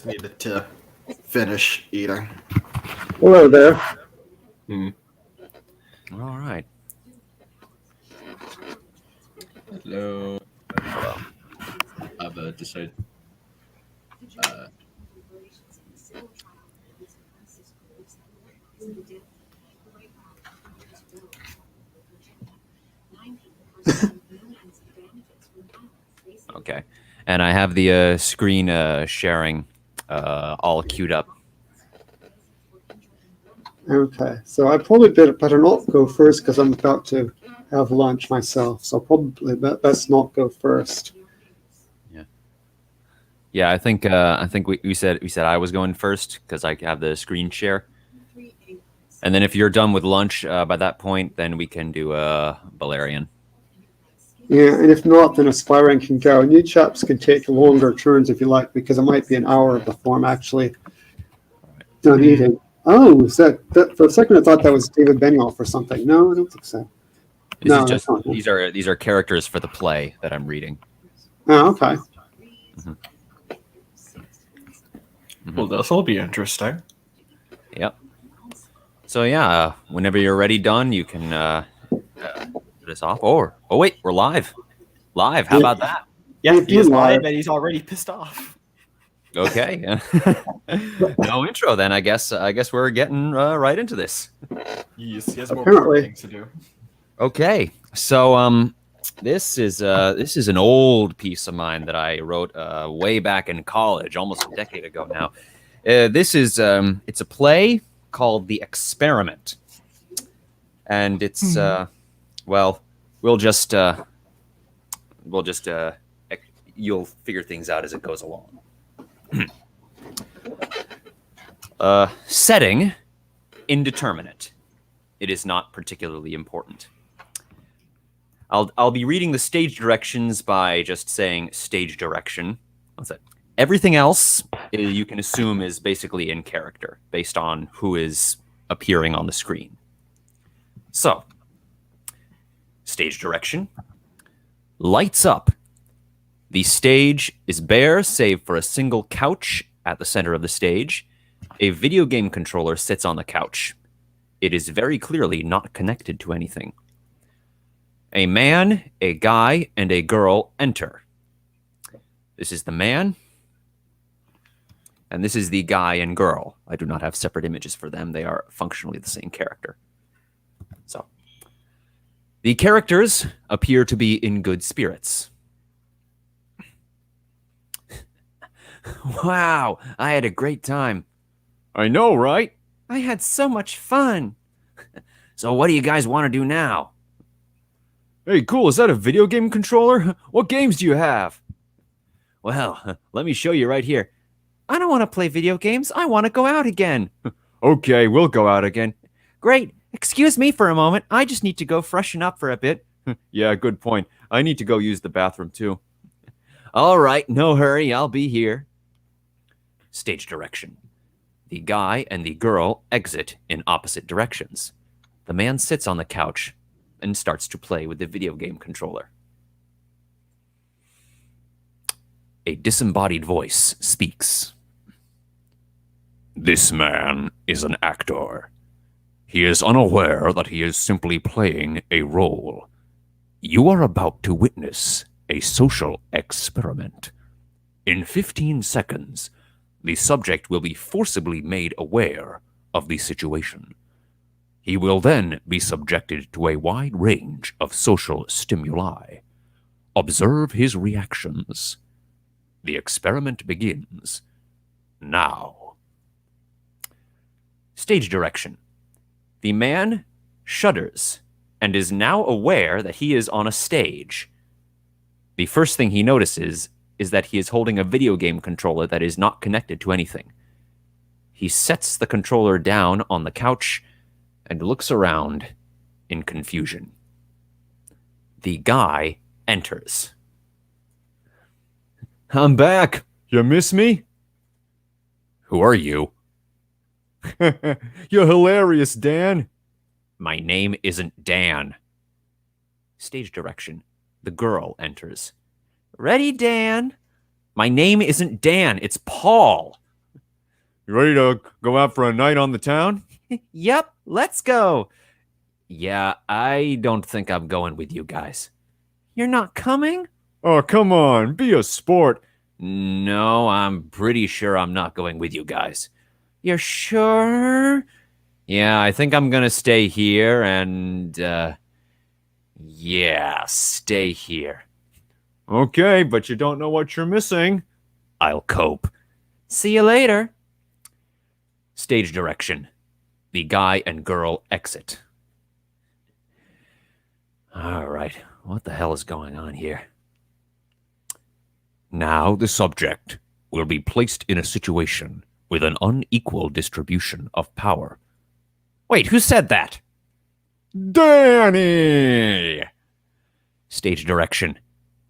Needed to finish eating. Hello there. All right. Hello. I've decided. Okay. And I have the screen sharing all queued up. Okay, so I probably better not go first because I'm about to have lunch myself. So probably best not go first. Yeah, I think we said I was going first because I have the screen share. And then if you're done with lunch by that point, then we can do Balerion. Yeah, and if not, then Aspiring can go. And you chaps can take longer turns if you like, because it might be an hour before I'm actually done eating. Oh, is that for a second I thought that was David Benioff or something. No, I don't think so. These are characters for the play that I'm reading. Oh, okay. Well, this will be interesting. Yep. So yeah, whenever you're ready, done, you can get us off. Oh wait, we're live. Live. How about that? Yeah, He is live. and he's already pissed off. Okay. No intro then. I guess we're getting right into this. Yes, he has more Apparently. things to do. Okay. So this is an old piece of mine that I wrote way back in college, almost a decade ago now. This is it's a play called The Experiment, and it's well, we'll just you'll figure things out as it goes along. Setting indeterminate. It is not particularly important. I'll be reading the stage directions by just saying stage direction. What's that? Everything else you can assume is basically in character based on who is appearing on the screen. So, stage direction. Lights up. The stage is bare save for a single couch at the center of the stage. A video game controller sits on the couch. It is very clearly not connected to anything. A man, a guy, and a girl enter. This is the man, and this is the guy and girl. I do not have separate images for them. They are functionally the same character. So, the characters appear to be in good spirits. Wow, I had a great time. I know, right? I had so much fun. So what do you guys want to do now? Hey, cool, is that a video game controller? What games do you have? Well, let me show you right here. I don't want to play video games. I want to go out again. Okay, we'll go out again. Great. Excuse me for a moment. I just need to go freshen up for a bit. Yeah, good point. I need to go use the bathroom too. All right, no hurry. I'll be here. Stage direction. The guy and the girl exit in opposite directions. The man sits on the couch and starts to play with the video game controller. A disembodied voice speaks. This man is an actor. He is unaware that he is simply playing a role. You are about to witness a social experiment. In 15 seconds, the subject will be forcibly made aware of the situation. He will then be subjected to a wide range of social stimuli. Observe his reactions. The experiment begins now. Stage direction. The man shudders and is now aware that he is on a stage. The first thing he notices is that he is holding a video game controller that is not connected to anything. He sets the controller down on the couch and looks around in confusion. The guy enters. I'm back. You miss me? Who are you? You're hilarious, Dan. My name isn't Dan. Stage direction. The girl enters. Ready, Dan? My name isn't Dan, it's Paul. You ready to go out for a night on the town? Yep, let's go. Yeah, I don't think I'm going with you guys. You're not coming? Oh, come on, be a sport. No, I'm pretty sure I'm not going with you guys. You're sure? Yeah, I think I'm gonna stay here and, yeah, stay here. Okay, but you don't know what you're missing. I'll cope. See you later. Stage direction. The guy and girl exit. All right, what the hell is going on here? Now the subject will be placed in a situation with an unequal distribution of power. Wait, who said that? Danny! Stage direction.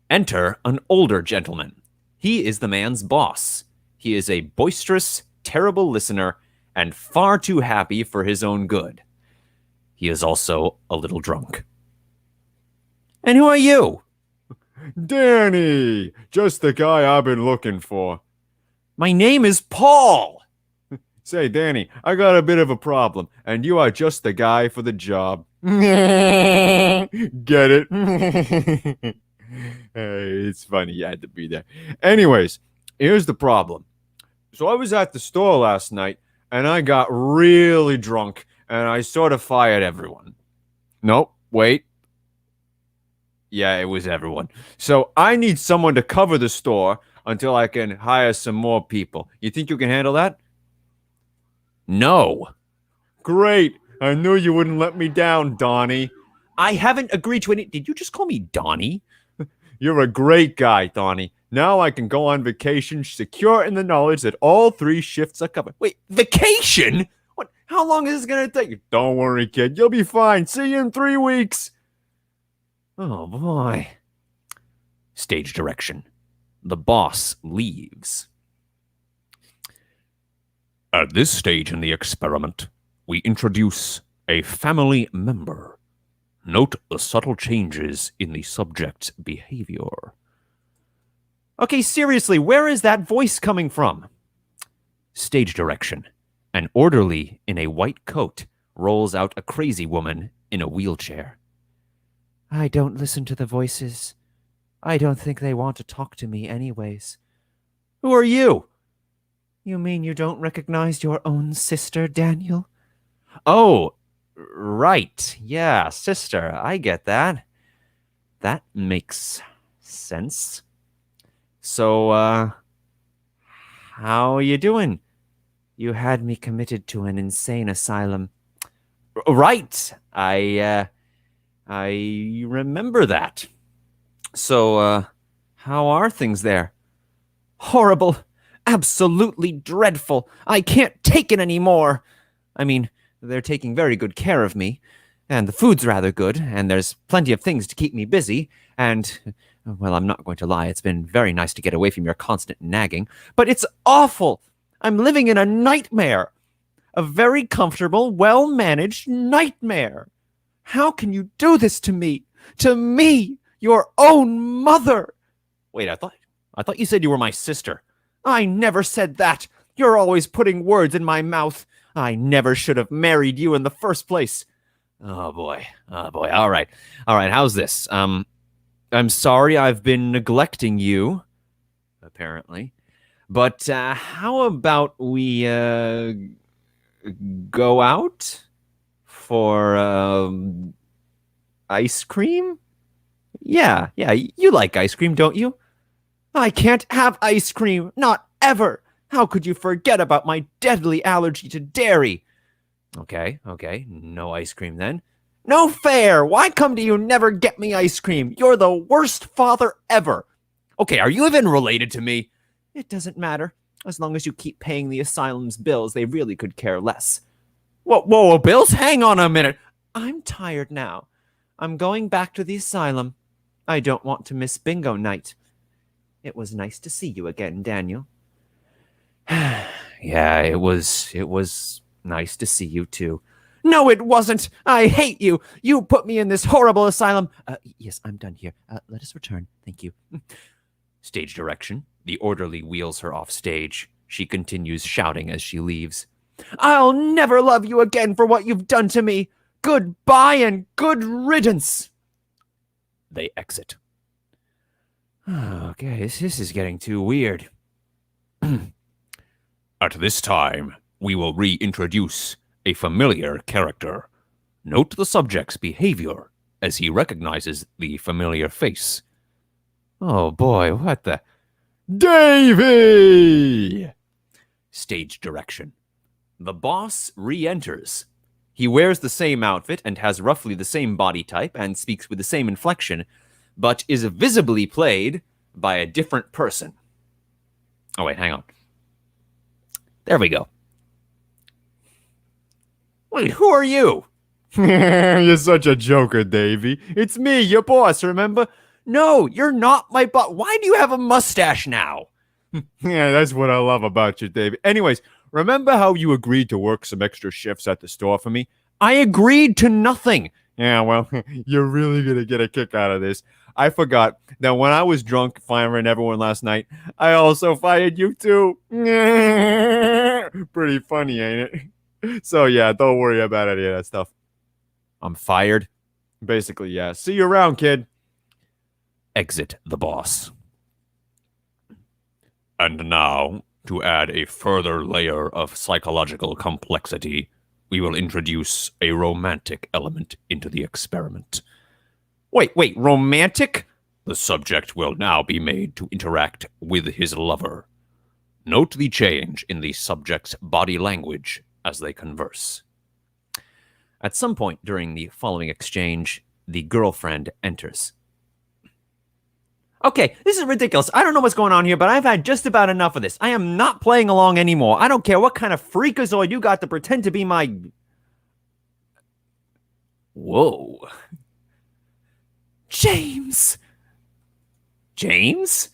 Enter an older gentleman. He is the man's boss. He is a boisterous, terrible listener and far too happy for his own good. He is also a little drunk. And who are you? Danny, just the guy I've been looking for. My name is Paul. Say, Danny, I got a bit of a problem, and you are just the guy for the job. Get it? Hey, it's funny, you had to be there. Anyways, here's the problem. So I was at the store last night, and I got really drunk, and I sort of fired everyone. Nope, wait. Yeah, it was everyone. So I need someone to cover the store until I can hire some more people. You think you can handle that? No. Great. I knew you wouldn't let me down, Donnie. I haven't agreed to any... Did you just call me Donnie? You're a great guy, Donnie. Now I can go on vacation, secure in the knowledge that all 3 shifts are covered. Wait, vacation? What? How long is this going to take? Don't worry, kid. You'll be fine. See you in 3 weeks. Oh, boy. Stage direction. The boss leaves. At this stage in the experiment, we introduce a family member. Note the subtle changes in the subject's behavior. Okay, seriously, where is that voice coming from? Stage direction. An orderly in a white coat rolls out a crazy woman in a wheelchair. I don't listen to the voices. I don't think they want to talk to me anyways. Who are you? You mean you don't recognize your own sister, Daniel? Oh, right. Yeah, sister. I get that. That makes sense. So, how are you doing? You had me committed to an insane asylum. Right. I remember that. So, how are things there? Horrible. Absolutely dreadful. I can't take it anymore. I mean, they're taking very good care of me, and the food's rather good, and there's plenty of things to keep me busy, and, well, I'm not going to lie, it's been very nice to get away from your constant nagging, but it's awful. I'm living in a nightmare. A very comfortable, well-managed nightmare. How can you do this to me? To me, your own mother. Wait, I thought you said you were my sister. I never said that. You're always putting words in my mouth. I never should have married you in the first place. Oh boy. All right. How's this? I'm sorry I've been neglecting you, apparently. But how about we go out for ice cream? Yeah, you like ice cream, don't you? I can't have ice cream, not ever. How could you forget about my deadly allergy to dairy? Okay, no ice cream then. No fair! Why come do you never get me ice cream? You're the worst father ever. Okay, are you even related to me? It doesn't matter. As long as you keep paying the asylum's bills, they really could care less. Whoa, bills? Hang on a minute. I'm tired now. I'm going back to the asylum. I don't want to miss bingo night. It was nice to see you again, Daniel. Yeah, it was nice to see you too. No, it wasn't. I hate you. You put me in this horrible asylum. Yes, I'm done here. Let us return. Thank you. Stage direction. The orderly wheels her off stage. she continues shouting as she leaves. I'll never love you again for what you've done to me. Goodbye and good riddance. They exit. Okay, this is getting too weird. At this time, we will reintroduce a familiar character. Note the subject's behavior as he recognizes the familiar face. Oh boy, what the... Davy! Stage direction. The boss re-enters. He wears the same outfit and has roughly the same body type and speaks with the same inflection, but is visibly played by a different person. Oh, wait, hang on. There we go. Wait, who are you? You're such a joker, Davy. It's me, your boss, remember? No, you're not my boss. Why do you have a mustache now? Yeah, that's what I love about you, Davy. Anyways, remember how you agreed to work some extra shifts at the store for me? I agreed to nothing. Yeah, well, you're really going to get a kick out of this. I forgot that when I was drunk firing everyone last night, I also fired you too. Pretty funny, ain't it? So yeah, don't worry about any of that stuff. I'm fired? Basically, yeah. See you around, kid. Exit the boss. And now, to add a further layer of psychological complexity, we will introduce a romantic element into the experiment. Wait, romantic? The subject will now be made to interact with his lover. Note the change in the subject's body language as they converse. At some point during the following exchange, the girlfriend enters. Okay, this is ridiculous. I don't know what's going on here, but I've had just about enough of this. I am not playing along anymore. I don't care what kind of freakazoid you got to pretend to be my... Whoa. James! James?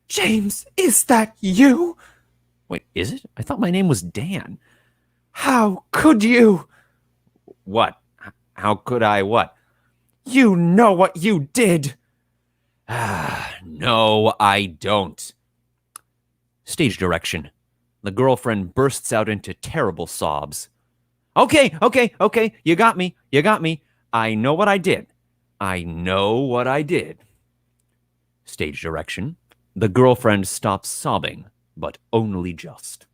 James, is that you? Wait, is it? I thought my name was Dan. How could you? What? How could I what? You know what you did. No, I don't. Stage direction. The girlfriend bursts out into terrible sobs. Okay. You got me. I know what I did. Stage direction. The girlfriend stops sobbing, but only just.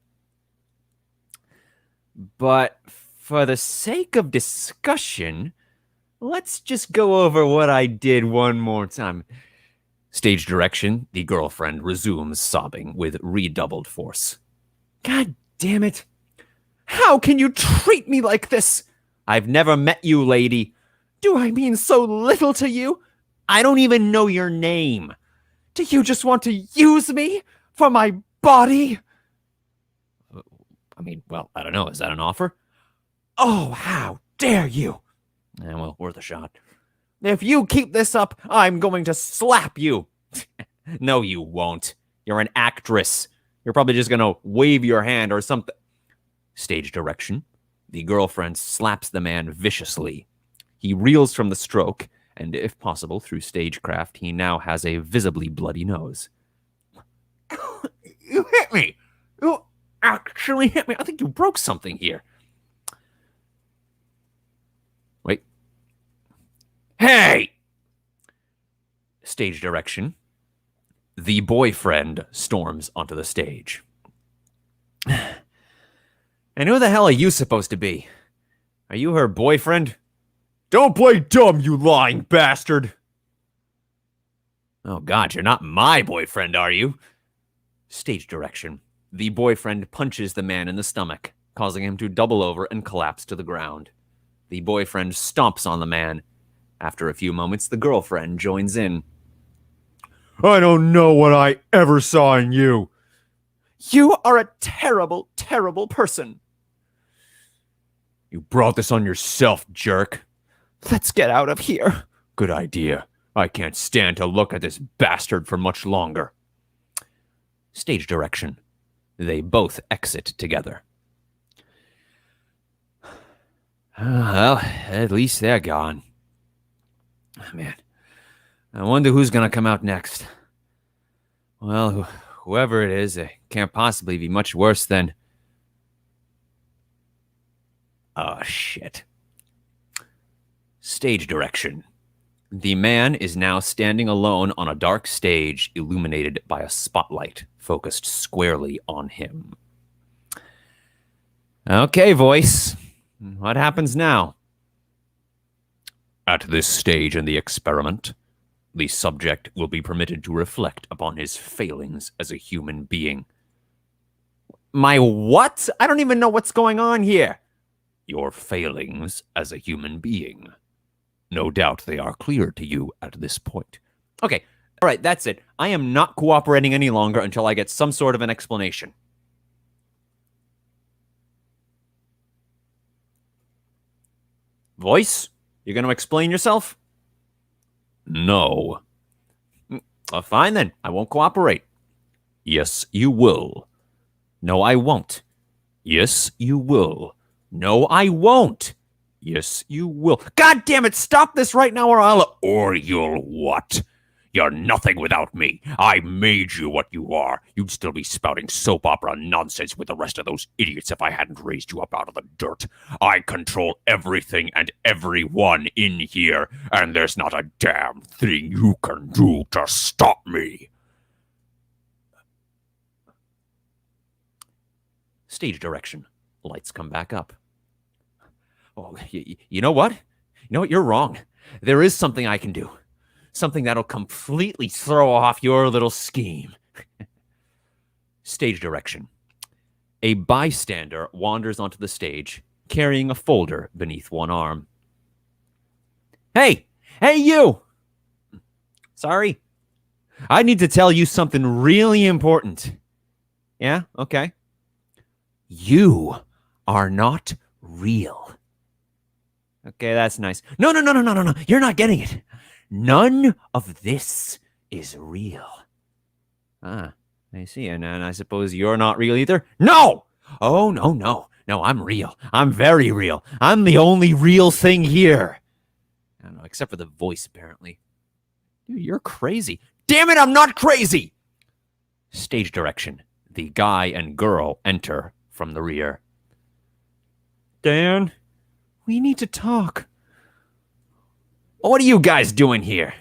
But for the sake of discussion, let's just go over what I did one more time. Stage direction, the girlfriend resumes sobbing with redoubled force. God damn it. How can you treat me like this? I've never met you, lady. Do I mean so little to you? I don't even know your name. Do you just want to use me for my body? I mean, well, I don't know. Is that an offer? Oh, how dare you? Well, worth a shot. If you keep this up, I'm going to slap you. No, you won't. You're an actress. You're probably just going to wave your hand or something. Stage direction. The girlfriend slaps the man viciously. He reels from the stroke, and if possible, through stagecraft, he now has a visibly bloody nose. You hit me! You actually hit me! I think you broke something here. Wait. Hey! Stage direction. The boyfriend storms onto the stage. And who the hell are you supposed to be? Are you her boyfriend? Don't play dumb, you lying bastard! Oh God, you're not my boyfriend, are you? Stage direction. The boyfriend punches the man in the stomach, causing him to double over and collapse to the ground. The boyfriend stomps on the man. After a few moments, the girlfriend joins in. I don't know what I ever saw in you. You are a terrible, terrible person. You brought this on yourself, jerk. Let's get out of here. Good idea. I can't stand to look at this bastard for much longer. Stage direction. They both exit together. Well, at least they're gone. Man, I wonder who's going to come out next. Well, Whoever it is, it can't possibly be much worse than... Oh, shit. Stage direction. The man is now standing alone on a dark stage illuminated by a spotlight focused squarely on him. Okay, voice. What happens now? At this stage in the experiment, the subject will be permitted to reflect upon his failings as a human being. My what? I don't even know what's going on here. Your failings as a human being. No doubt they are clear to you at this point. Okay, all right, that's it. I am not cooperating any longer until I get some sort of an explanation. Voice, you're going to explain yourself? No. Fine then, I won't cooperate. Yes, you will. No, I won't. Yes, you will. No, I won't. Yes, you will. God damn it, stop this right now or you'll what? You're nothing without me. I made you what you are. You'd still be spouting soap opera nonsense with the rest of those idiots if I hadn't raised you up out of the dirt. I control everything and everyone in here, and there's not a damn thing you can do to stop me. Stage direction. Lights come back up. Oh, you know what? You know what? You're wrong. There is something I can do. Something that'll completely throw off your little scheme. Stage direction. A bystander wanders onto the stage, carrying a folder beneath one arm. Hey! Hey, you! Sorry. I need to tell you something really important. Yeah? Okay. You are not real. Okay, that's nice. No. You're not getting it. None of this is real. Ah, I see. And I suppose you're not real either? No! Oh, no. No, I'm real. I'm very real. I'm the only real thing here. I don't know, except for the voice, apparently. Dude, you're crazy. Damn it, I'm not crazy! Stage direction. The guy and girl enter from the rear. Dan, we need to talk. What are you guys doing here?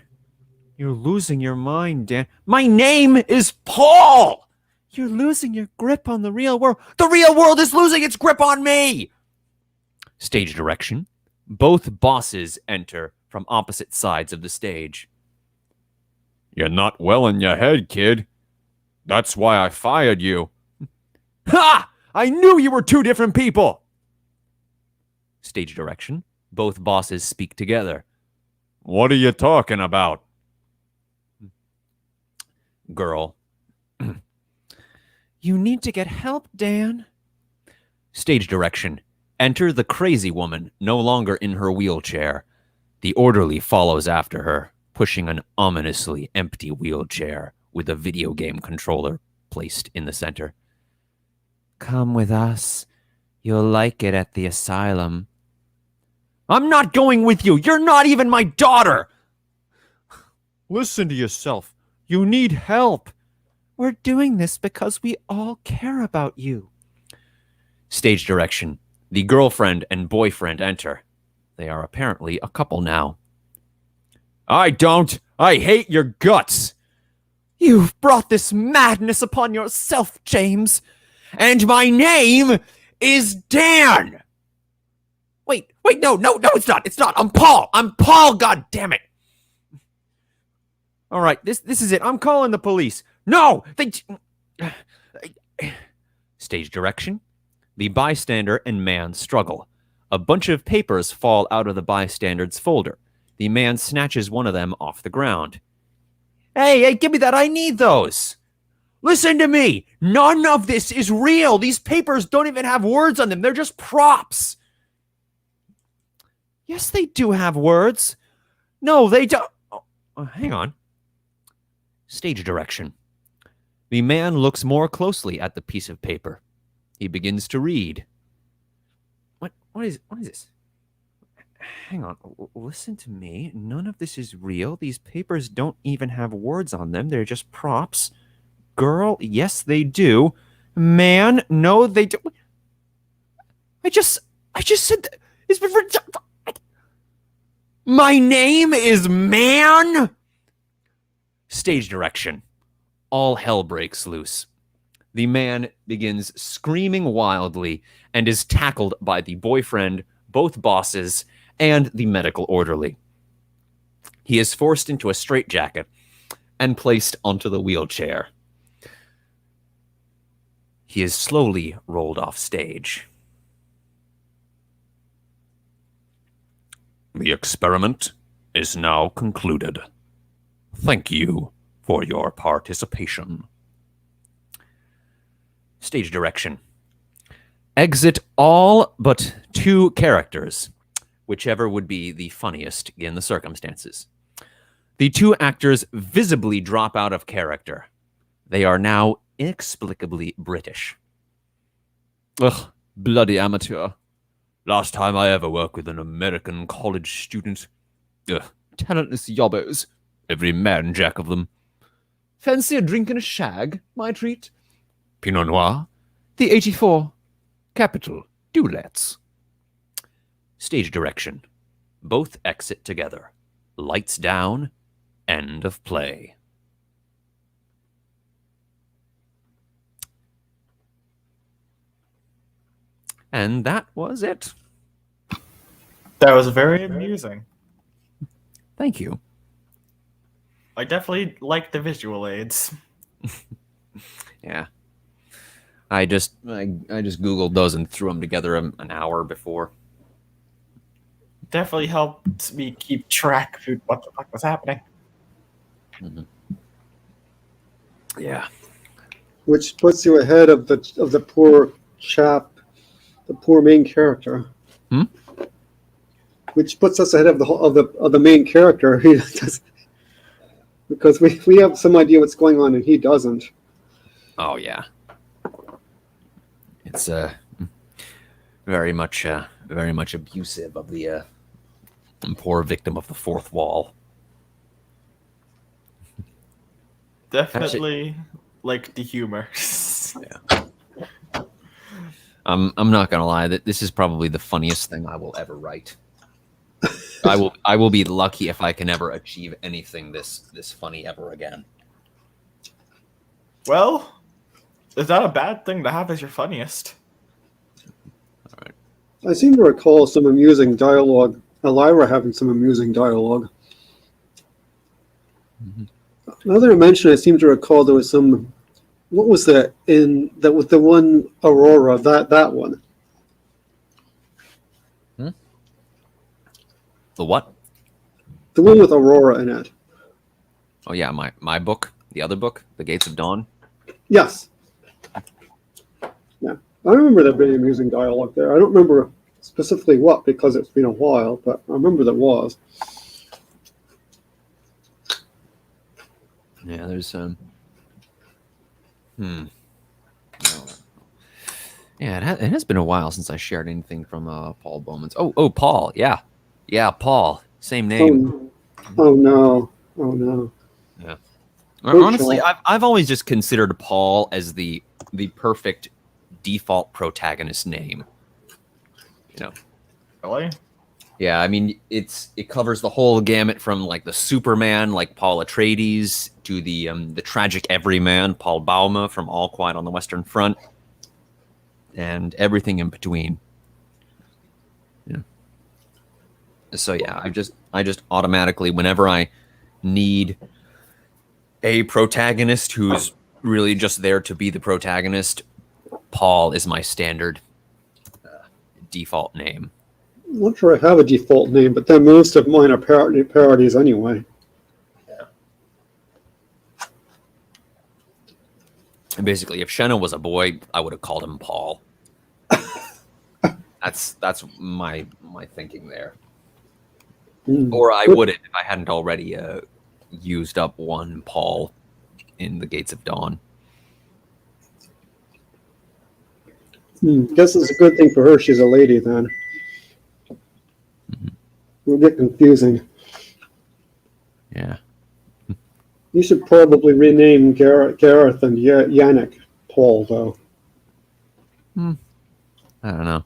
You're losing your mind, Dan. My name is Paul! You're losing your grip on the real world. The real world is losing its grip on me! Stage direction. Both bosses enter from opposite sides of the stage. You're not well in your head, kid. That's why I fired you. Ha! I knew you were two different people! Stage direction. Both bosses speak together. What are you talking about? Girl. You need to get help, Dan. Stage direction. Enter the crazy woman, no longer in her wheelchair. The orderly follows after her, pushing an ominously empty wheelchair with a video game controller placed in the center. Come with us. You'll like it at the asylum. I'm not going with you. You're not even my daughter. Listen to yourself. You need help. We're doing this because we all care about you. Stage direction. The girlfriend and boyfriend enter. They are apparently a couple now. I don't. I hate your guts. You've brought this madness upon yourself, James. And my name is Dan. Wait, no, it's not. It's not. I'm Paul, god damn it. All right, this is it. I'm calling the police. No, Stage direction. The bystander and man struggle. A bunch of papers fall out of the bystander's folder. The man snatches one of them off the ground. Hey, give me that. I need those. Listen to me. None of this is real. These papers don't even have words on them. They're just props. Yes, they do have words. No, they don't. Oh, hang on. Stage direction. The man looks more closely at the piece of paper. He begins to read. What is this? Hang on. Listen to me. None of this is real. These papers don't even have words on them. They're just props. girl? Yes, they do. Man? No, they do. I just said that. It's been for. My name is Man. Stage direction. All hell breaks loose. The man begins screaming wildly and is tackled by the boyfriend, both bosses, and the medical orderly. He is forced into a straitjacket and placed onto the wheelchair. He is slowly rolled off stage. The experiment is now concluded. Thank you for your participation. Stage direction. Exit all but 2 characters, whichever would be the funniest in the circumstances. The 2 actors visibly drop out of character. They are now inexplicably British. Ugh, bloody amateur. Last time I ever worked with an American college student. Ugh, talentless yobbos. Every man jack of them. Fancy a drink and a shag, my treat? Pinot Noir, the 84. Capital, do let's. Stage direction. Both exit together. Lights down. End of play. And that was it. That was very amusing. Thank you. I definitely like the visual aids. Yeah. I just Googled those and threw them together an hour before. Definitely helped me keep track of what the fuck was happening. Mm-hmm. Yeah. Which puts you ahead of the poor chap, the poor main character. Hmm? Which puts us ahead of the main character. He does, because we have some idea what's going on and he doesn't. Oh yeah. It's very much abusive of the poor victim of the fourth wall. Definitely like the humor. Yeah. I'm not gonna lie, that this is probably the funniest thing I will ever write. I will be lucky if I can ever achieve anything this funny ever again. Well, is that a bad thing to have as your funniest? All right. I seem to recall some amusing dialogue. Elira having some amusing dialogue. Mm-hmm. Now that I mentioned, I seem to recall there was some. What was that in that with the one Aurora? That one. The what? The one with Aurora in it. Oh yeah, my book, the other book, The Gates of Dawn. Yes. Yeah, I remember there being amusing dialogue there. I don't remember specifically what because it's been a while, but I remember there was. Yeah, there's Yeah, it has been a while since I shared anything from Paul Bowman's. Oh, Paul, yeah, Paul, same name. Oh no. Yeah. Good Honestly, choice. I've always just considered Paul as the perfect default protagonist name. You know. Really? Yeah, I mean it covers the whole gamut from like the Superman, like Paul Atreides, to the tragic everyman, Paul Bauma from All Quiet on the Western Front, and everything in between. Yeah. So yeah, I just automatically, whenever I need a protagonist who's really just there to be the protagonist, Paul is my standard default name. I'm not sure I have a default name, but then most of mine are parodies anyway. And basically, if Shenna was a boy, I would have called him Paul. That's my thinking there. Or I wouldn't if I hadn't already used up one Paul in the Gates of Dawn. Guess it's a good thing for her she's a lady then. We'll get confusing. Yeah. You should probably rename Gareth and Yannick Paul, though. I don't know.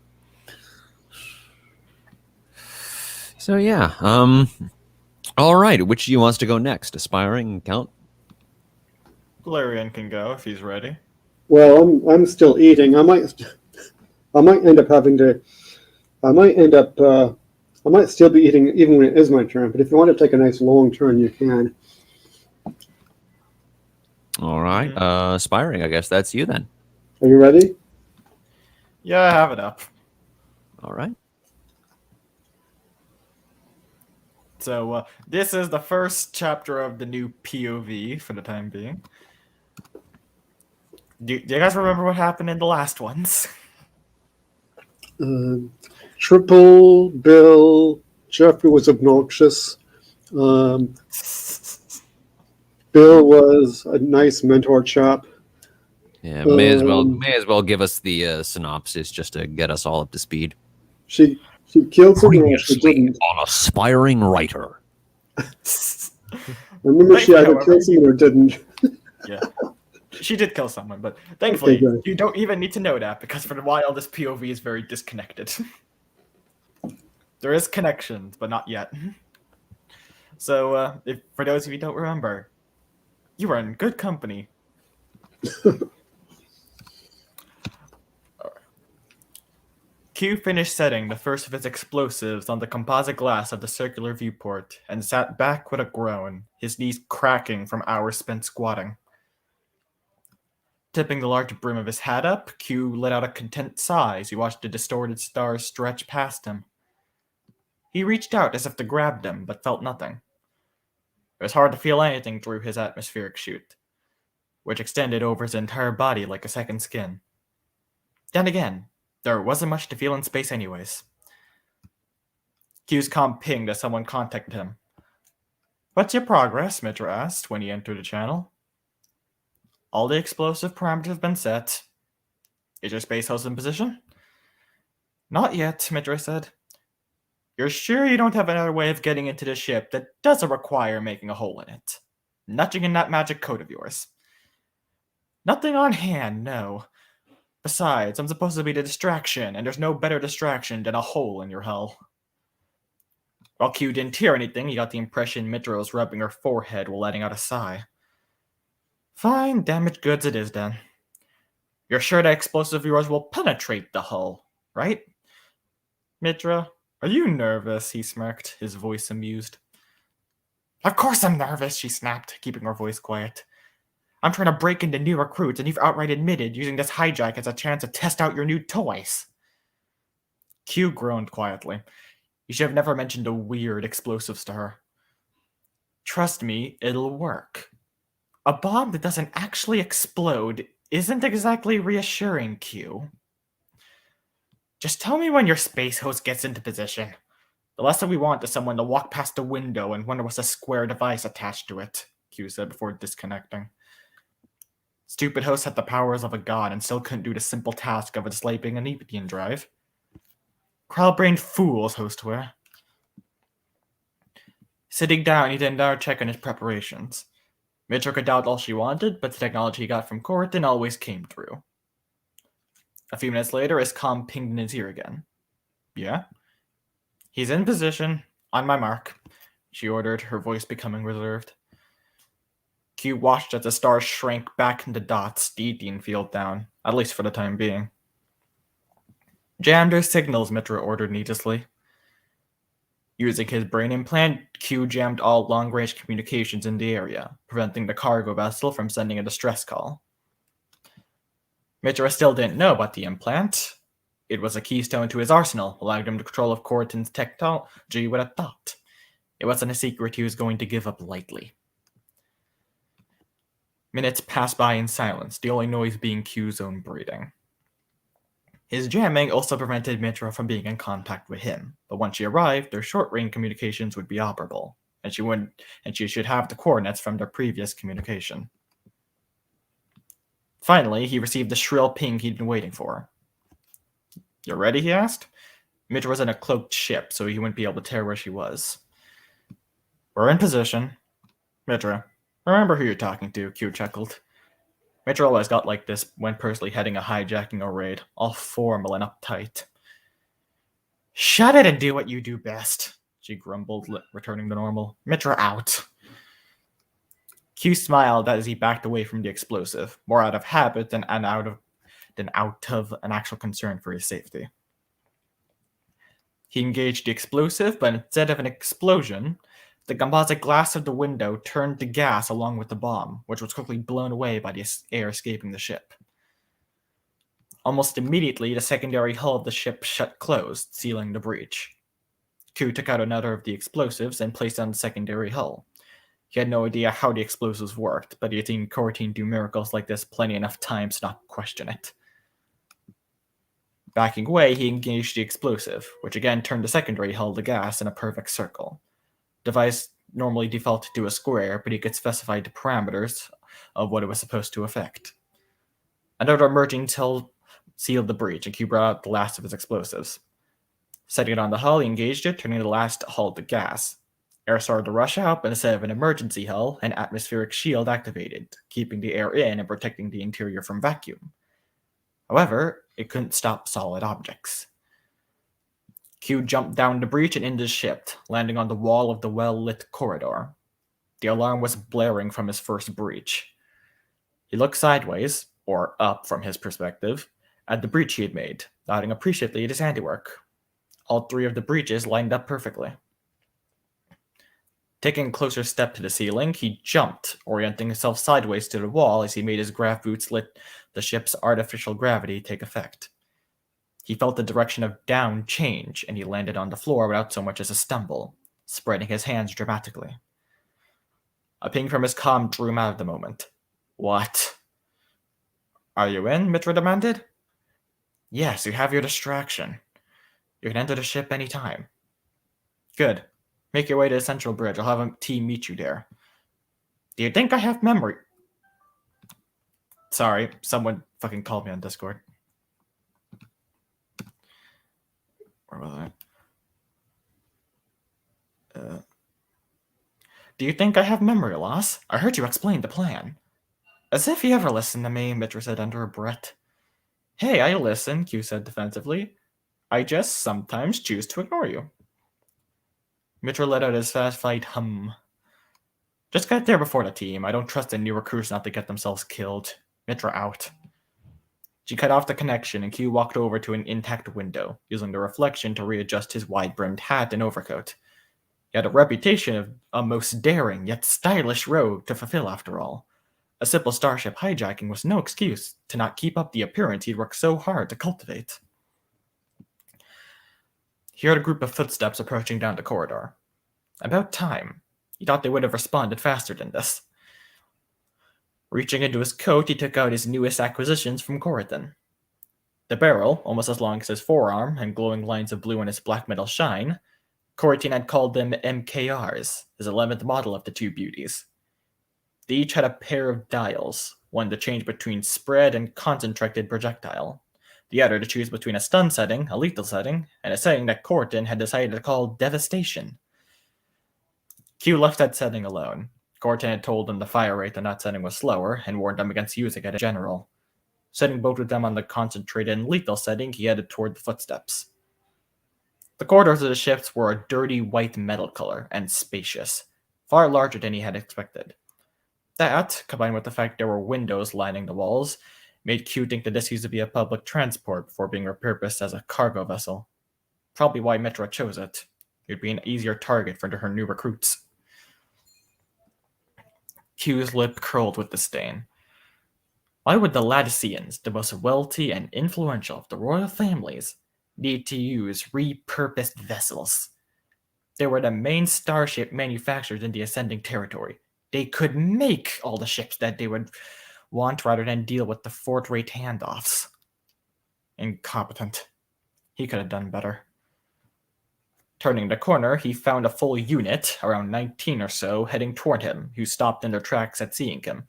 So yeah, all right. Which of you wants to go next? Aspiring, Count? Balerion can go if he's ready. Well, I'm still eating. I might end up having to. I might end up. I might still be eating even when it is my turn. But if you want to take a nice long turn, you can. All right. Aspiring, I guess that's you then. Are you ready? Yeah, I have it up. All right. So this is the first chapter of the new POV for the time being. Do you guys remember what happened in the last ones? Triple Bill. Jeffrey was obnoxious. Bill was a nice mentor chap. Yeah, may as well give us the synopsis just to get us all up to speed. She killed someone else. She didn't. On Aspiring Writer. Remember, she either killed someone or didn't. Yeah. She did kill someone, but thankfully, Okay, you don't even need to know that because for a while this POV is very disconnected. There is connections, but not yet. So, if for those of you who don't remember, you are in good company. Q finished setting the first of his explosives on the composite glass of the circular viewport and sat back with a groan, his knees cracking from hours spent squatting. Tipping the large brim of his hat up, Q let out a content sigh as he watched the distorted stars stretch past him. He reached out as if to grab them, but felt nothing. It was hard to feel anything through his atmospheric chute, which extended over his entire body like a second skin. Then again, there wasn't much to feel in space anyways. Q's comm pinged as someone contacted him. "What's your progress?" Mitra asked when he entered the channel. "All the explosive parameters have been set. Is your space host in position?" "Not yet," Mitra said. "You're sure you don't have another way of getting into the ship that doesn't require making a hole in it? Nudging in that magic code of yours?" "Nothing on hand, no. Besides, I'm supposed to be the distraction, and there's no better distraction than a hole in your hull." While Q didn't hear anything, he got the impression Mitra was rubbing her forehead while letting out a sigh. "Fine, damaged goods it is then. You're sure that explosive of yours will penetrate the hull, right?" "Mitra, are you nervous?" he smirked, his voice amused. "Of course I'm nervous," she snapped, keeping her voice quiet. "I'm trying to break into new recruits, and you've outright admitted using this hijack as a chance to test out your new toys." Q groaned quietly. He should have never mentioned the weird explosives to her. "Trust me, it'll work. A bomb that doesn't actually explode isn't exactly reassuring, Q. Just tell me when your space host gets into position. The last thing we want is someone to walk past the window and wonder what's a square device attached to it," Q said before disconnecting. Stupid host had the powers of a god and still couldn't do the simple task of enslaving an Epidian drive. Crow-brained fools host were. Sitting down, he did another check on his preparations. Mitra could doubt all she wanted, but the technology he got from Corrigan always came through. A few minutes later, his comm pinged in his ear again. "Yeah?" "He's in position. On my mark," she ordered, her voice becoming reserved. Q watched as the stars shrank back into dots, the Etian field down, at least for the time being. "Jam their signals," Mitra ordered needlessly. Using his brain implant, Q jammed all long-range communications in the area, preventing the cargo vessel from sending a distress call. Mitra still didn't know about the implant. It was a keystone to his arsenal, allowing him to control Corrigan's technology with a thought. It wasn't a secret he was going to give up lightly. Minutes passed by in silence, the only noise being Q's own breathing. His jamming also prevented Mitra from being in contact with him, but once she arrived, their short-range communications would be operable, and she should have the coordinates from their previous communication. Finally, he received the shrill ping he'd been waiting for. "You ready?" he asked. Mitra was in a cloaked ship, so he wouldn't be able to tell where she was. "We're in position." "Mitra, Remember who you're talking to, Q chuckled. Mitchell always got like this when personally heading a hijacking or raid, all formal and uptight. Shut it and do what you do best, she grumbled, returning to normal. Mitra out. Q smiled as he backed away from the explosive, more out of habit than out of an actual concern for his safety. He engaged the explosive, but instead of an explosion, the composite glass of the window turned to gas along with the bomb, which was quickly blown away by the air escaping the ship. Almost immediately, the secondary hull of the ship shut closed, sealing the breach. Q took out another of the explosives and placed it on the secondary hull. He had no idea how the explosives worked, but he had seen Cortine do miracles like this plenty enough times to not question it. Backing away, he engaged the explosive, which again turned the secondary hull to gas in a perfect circle. The device normally defaulted to a square, but he could specify the parameters of what it was supposed to affect. Another emerging hull sealed the breach, and Q brought out the last of his explosives. Setting it on the hull, he engaged it, turning the last hull to gas. Air started to rush out, but instead of an emergency hull, an atmospheric shield activated, keeping the air in and protecting the interior from vacuum. However, it couldn't stop solid objects. Q jumped down the breach and into the ship, landing on the wall of the well-lit corridor. The alarm was blaring from his first breach. He looked sideways, or up from his perspective, at the breach he had made, nodding appreciatively at his handiwork. All three of the breaches lined up perfectly. Taking a closer step to the ceiling, he jumped, orienting himself sideways to the wall as he made his grav boots let the ship's artificial gravity take effect. He felt the direction of down change, and he landed on the floor without so much as a stumble, spreading his hands dramatically. A ping from his comm drew him out of the moment. What? Are you in? Mitra demanded. Yes, you have your distraction. You can enter the ship any time. Good. Make your way to the central bridge. I'll have a team meet you there. Do you think I have memory? Sorry, someone fucking called me on Discord. Where was I? Do you think I have memory loss? I heard you explain the plan. As if you ever listened to me, Mitra said under her breath. Hey, I listen, Q said defensively. I just sometimes choose to ignore you. Mitra let out his satisfied hum. Just get there before the team. I don't trust the new recruits not to get themselves killed. Mitra out. She cut off the connection, and Q walked over to an intact window, using the reflection to readjust his wide-brimmed hat and overcoat. He had a reputation of a most daring yet stylish rogue to fulfill, after all. A simple starship hijacking was no excuse to not keep up the appearance he'd worked so hard to cultivate. He heard a group of footsteps approaching down the corridor. About time. He thought they would have responded faster than this. Reaching into his coat, he took out his newest acquisitions from Corridan. The barrel, almost as long as his forearm and glowing lines of blue in its black metal shine, Corridan had called them MKRs, his 11th model of the two beauties. They each had a pair of dials, one to change between spread and concentrated projectile, the other to choose between a stun setting, a lethal setting, and a setting that Corridan had decided to call Devastation. Q left that setting alone. Corridan had told him the fire rate on that setting was slower, and warned them against using it in general. Setting both of them on the concentrated and lethal setting, he headed toward the footsteps. The corridors of the ships were a dirty white metal color, and spacious, far larger than he had expected. That, combined with the fact there were windows lining the walls, made Q think that this used to be a public transport before being repurposed as a cargo vessel. Probably why Mitra chose it. It would be an easier target for her new recruits. Q's lip curled with disdain. Why would the Laticians, the most wealthy and influential of the royal families, need to use repurposed vessels? They were the main starship manufacturers in the Ascending Territory. They could make all the ships that they would want rather than deal with the fourth-rate handoffs. Incompetent. He could have done better. Turning the corner, he found a full unit, around 19 or so, heading toward him, who stopped in their tracks at seeing him.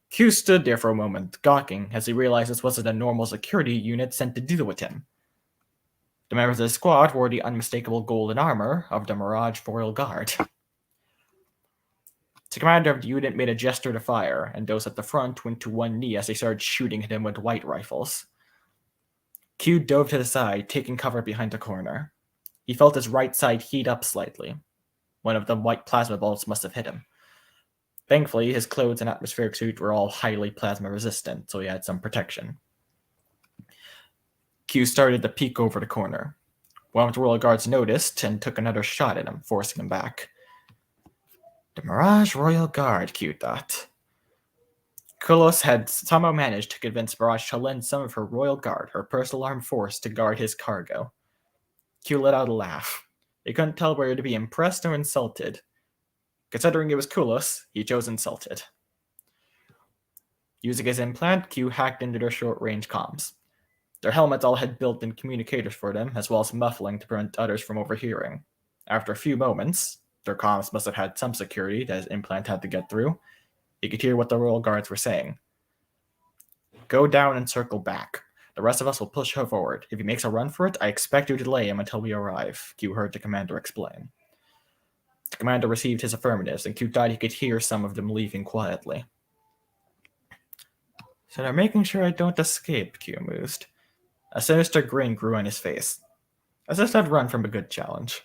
Q stood there for a moment, gawking, as he realized this wasn't a normal security unit sent to deal with him. The members of the squad wore the unmistakable golden armor of the Mirage Royal Guard. The commander of the unit made a gesture to fire, and those at the front went to one knee as they started shooting at him with white rifles. Q dove to the side, taking cover behind a corner. He felt his right side heat up slightly. One of the white plasma bolts must have hit him. Thankfully, his clothes and atmospheric suit were all highly plasma resistant, so he had some protection. Q started to peek over the corner. One of the royal guards noticed and took another shot at him, forcing him back. The Mirage Royal Guard, Q thought. Kulos had somehow managed to convince Mirage to lend some of her royal guard, her personal armed force, to guard his cargo. Q let out a laugh. He couldn't tell whether to be impressed or insulted. Considering it was Kulos, he chose insulted. Using his implant, Q hacked into their short-range comms. Their helmets all had built-in communicators for them, as well as muffling to prevent others from overhearing. After a few moments, their comms must have had some security that his implant had to get through. He could hear what the royal guards were saying. Go down and circle back. The rest of us will push her forward. If he makes a run for it, I expect you to delay him until we arrive, Q heard the commander explain. The commander received his affirmatives, and Q thought he could hear some of them leaving quietly. So they're making sure I don't escape, Q mused. A sinister grin grew on his face. As if I'd run from a good challenge.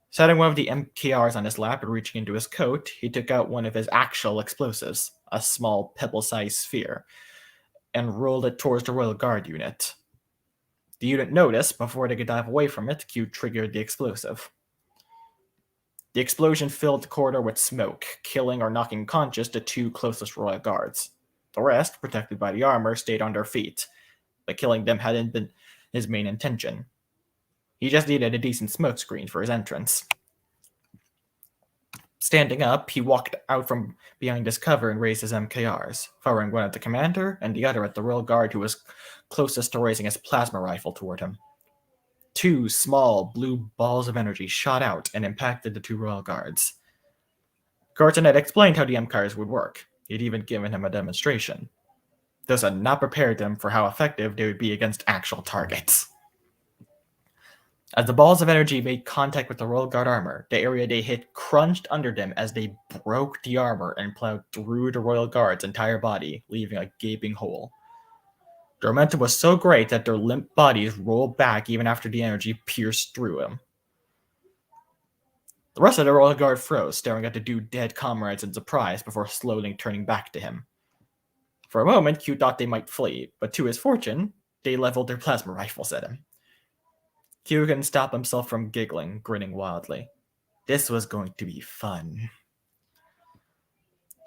Setting one of the MKRs on his lap and reaching into his coat, he took out one of his actual explosives, a small pebble-sized sphere, and rolled it towards the Royal Guard unit. The unit noticed. Before they could dive away from it, Q triggered the explosive. The explosion filled the corridor with smoke, killing or knocking conscious the two closest Royal Guards. The rest, protected by the armor, stayed on their feet, but killing them hadn't been his main intention. He just needed a decent smokescreen for his entrance. Standing up, he walked out from behind his cover and raised his MKRs, firing one at the commander and the other at the Royal Guard who was closest to raising his plasma rifle toward him. Two small blue balls of energy shot out and impacted the two Royal Guards. Gorton had explained how the MKRs would work. He'd even given him a demonstration. Those had not prepared them for how effective they would be against actual targets. As the balls of energy made contact with the Royal Guard armor, the area they hit crunched under them as they broke the armor and plowed through the Royal Guard's entire body, leaving a gaping hole. The momentum was so great that their limp bodies rolled back even after the energy pierced through them. The rest of the Royal Guard froze, staring at the two dead comrades in surprise before slowly turning back to him. For a moment, Q thought they might flee, but to his fortune, they leveled their plasma rifles at him. Q couldn't stop himself from giggling, grinning wildly. This was going to be fun.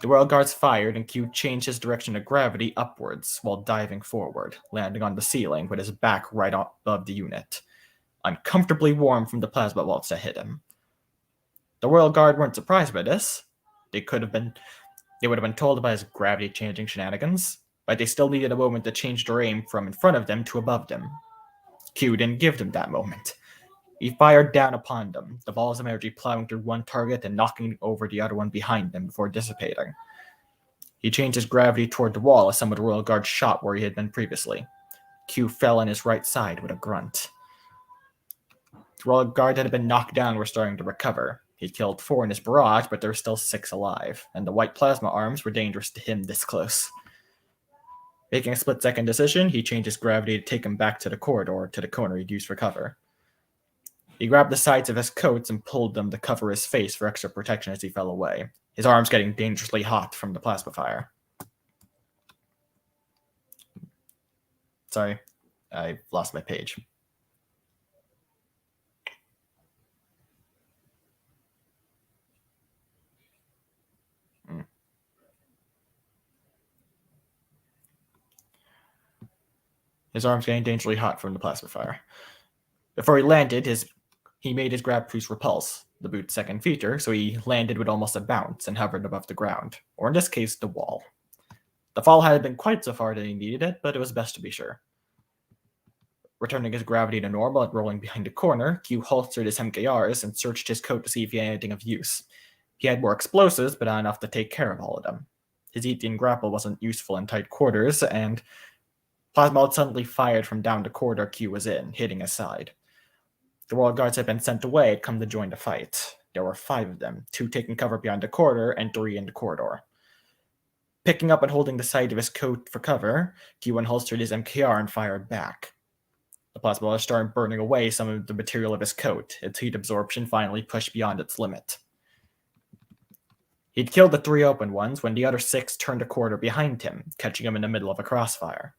The Royal Guards fired, and Q changed his direction of gravity upwards while diving forward, landing on the ceiling with his back right above the unit, uncomfortably warm from the plasma bolts that hit him. The Royal Guard weren't surprised by this. They would have been told about his gravity-changing shenanigans, but they still needed a moment to change their aim from in front of them to above them. Q didn't give them that moment. He fired down upon them, the balls of energy plowing through one target and knocking over the other one behind them before dissipating. He changed his gravity toward the wall as some of the Royal Guard shot where he had been previously. Q fell on his right side with a grunt. The Royal Guard that had been knocked down were starting to recover. He killed 4 in his barrage, but there were still 6 alive, and the white plasma arms were dangerous to him this close. Making a split-second decision, he changed his gravity to take him back to the corridor, to the corner he'd used for cover. He grabbed the sides of his coats and pulled them to cover his face for extra protection as he fell away, his arms getting dangerously hot from the plasma fire. Sorry, I lost my page. His arms getting dangerously hot from the plasma fire. Before he landed, he made his grab boost repulse, the boot's second feature, so he landed with almost a bounce and hovered above the ground, or in this case, the wall. The fall hadn't been quite so far that he needed it, but it was best to be sure. Returning his gravity to normal and rolling behind a corner, Q holstered his MKRs and searched his coat to see if he had anything of use. He had more explosives, but not enough to take care of all of them. His Etian grapple wasn't useful in tight quarters, and plasma had suddenly fired from down the corridor Q was in, hitting his side. The Royal Guards had been sent away and come to join the fight. There were 5 of them, 2 taking cover behind the corridor and 3 in the corridor. Picking up and holding the side of his coat for cover, Q unholstered his MKR and fired back. The plasma ball started burning away some of the material of his coat, its heat absorption finally pushed beyond its limit. He'd killed the 3 open ones when the other 6 turned a corridor behind him, catching him in the middle of a crossfire.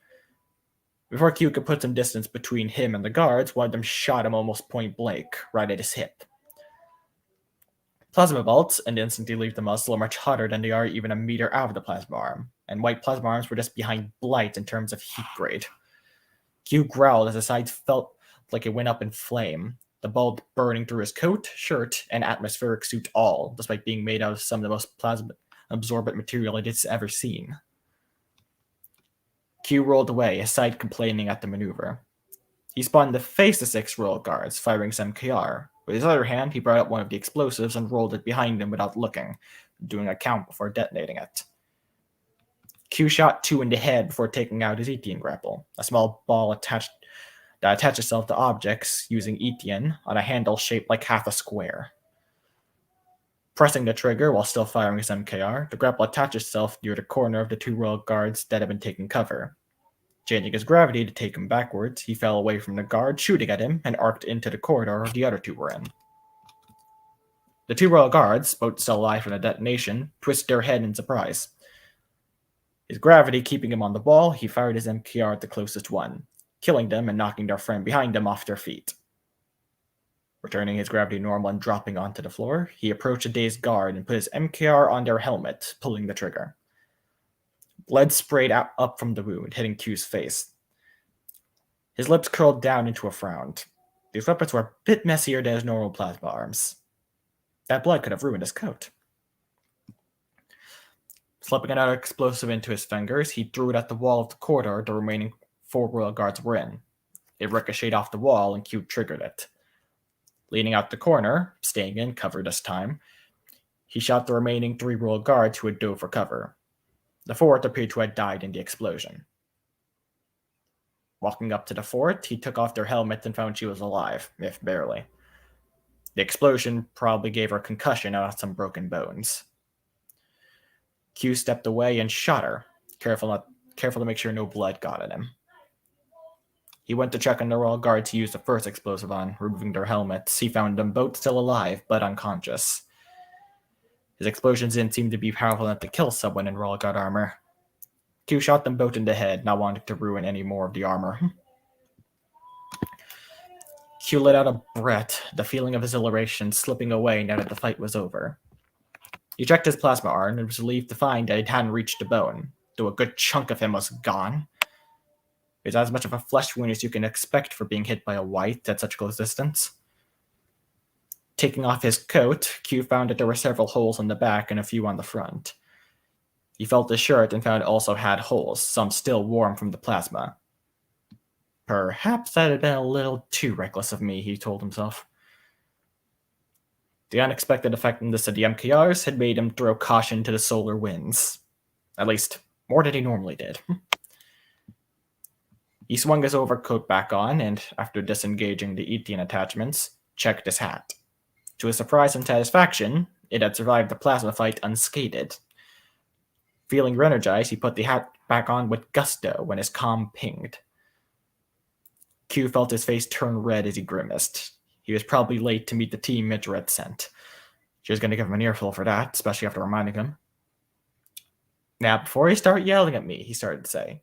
Before Q could put some distance between him and the guards, one of them shot him almost point blank, right at his hip. Plasma bolts, and instantly leave the muzzle, are much hotter than they are even a meter out of the plasma arm, and white plasma arms were just behind Blight in terms of heat grade. Q growled as his sides felt like it went up in flame, the bulb burning through his coat, shirt, and atmospheric suit all, despite being made out of some of the most plasma-absorbent material it has ever seen. Q rolled away, his side complaining at the maneuver. He spun to face the 6 royal guards, firing his MKR. With his other hand, he brought up one of the explosives and rolled it behind him without looking, doing a count before detonating it. Q shot 2 in the head before taking out his Etienne grapple, a small ball that attached itself to objects using Etienne on a handle shaped like half a square. Pressing the trigger while still firing his MKR, the grapple attached itself near the corner of the 2 royal guards that had been taking cover. Changing his gravity to take him backwards, he fell away from the guard shooting at him and arced into the corridor the other 2 were in. The 2 royal guards, both still alive from the detonation, twisted their head in surprise. His gravity keeping him on the ball, he fired his MKR at the closest one, killing them and knocking their friend behind them off their feet. Returning his gravity normal and dropping onto the floor, he approached a dazed guard and put his MKR on their helmet, pulling the trigger. Blood sprayed up from the wound, hitting Q's face. His lips curled down into a frown. These weapons were a bit messier than his normal plasma arms. That blood could have ruined his coat. Slipping another explosive into his fingers, he threw it at the wall of the corridor the remaining 4 royal guards were in. It ricocheted off the wall and Q triggered it. Leaning out the corner, staying in cover this time, he shot the remaining 3 royal guards who had dove for cover. The 4th appeared to have died in the explosion. Walking up to the 4th, he took off their helmet and found she was alive, if barely. The explosion probably gave her a concussion and some broken bones. Q stepped away and shot her, careful to make sure no blood got at him. He went to check on the royal guards he used the first explosive on, removing their helmets. He found them both still alive, but unconscious. His explosions didn't seem to be powerful enough to kill someone in royal guard armor. Q shot them both in the head, not wanting to ruin any more of the armor. Q let out a breath, the feeling of exhilaration slipping away now that the fight was over. He checked his plasma arm and was relieved to find that it hadn't reached the bone, though a good chunk of him was gone. It was as much of a flesh wound as you can expect for being hit by a wight at such close distance. Taking off his coat, Q found that there were several holes on the back and a few on the front. He felt his shirt and found it also had holes, some still warm from the plasma. Perhaps that had been a little too reckless of me, he told himself. The unexpected effectiveness of the MKRs had made him throw caution to the solar winds. At least, more than he normally did. He swung his overcoat back on and, after disengaging the Etienne attachments, checked his hat. To his surprise and satisfaction, it had survived the plasma fight unscathed. Feeling re-energized, he put the hat back on with gusto when his comm pinged. Q felt his face turn red as he grimaced. He was probably late to meet the team Midra had sent. She was going to give him an earful for that, especially after reminding him. Now, before you start yelling at me, he started to say.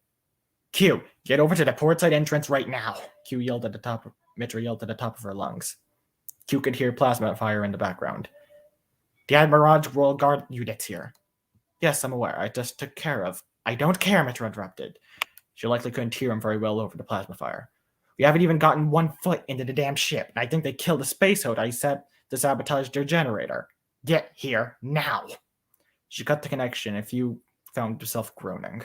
Q, get over to the portside entrance right now, Q yelled at the top. Midra yelled at the top of her lungs. Q could hear plasma fire in the background. The Admiral's Royal Guard unit's here. Yes, I'm aware. I just took care of. I don't care, Midra interrupted. She likely couldn't hear him very well over the plasma fire. We haven't even gotten 1 foot into the damn ship, and I think they killed the space host I set to sabotage their generator. Get here now. She cut the connection and Q found herself groaning.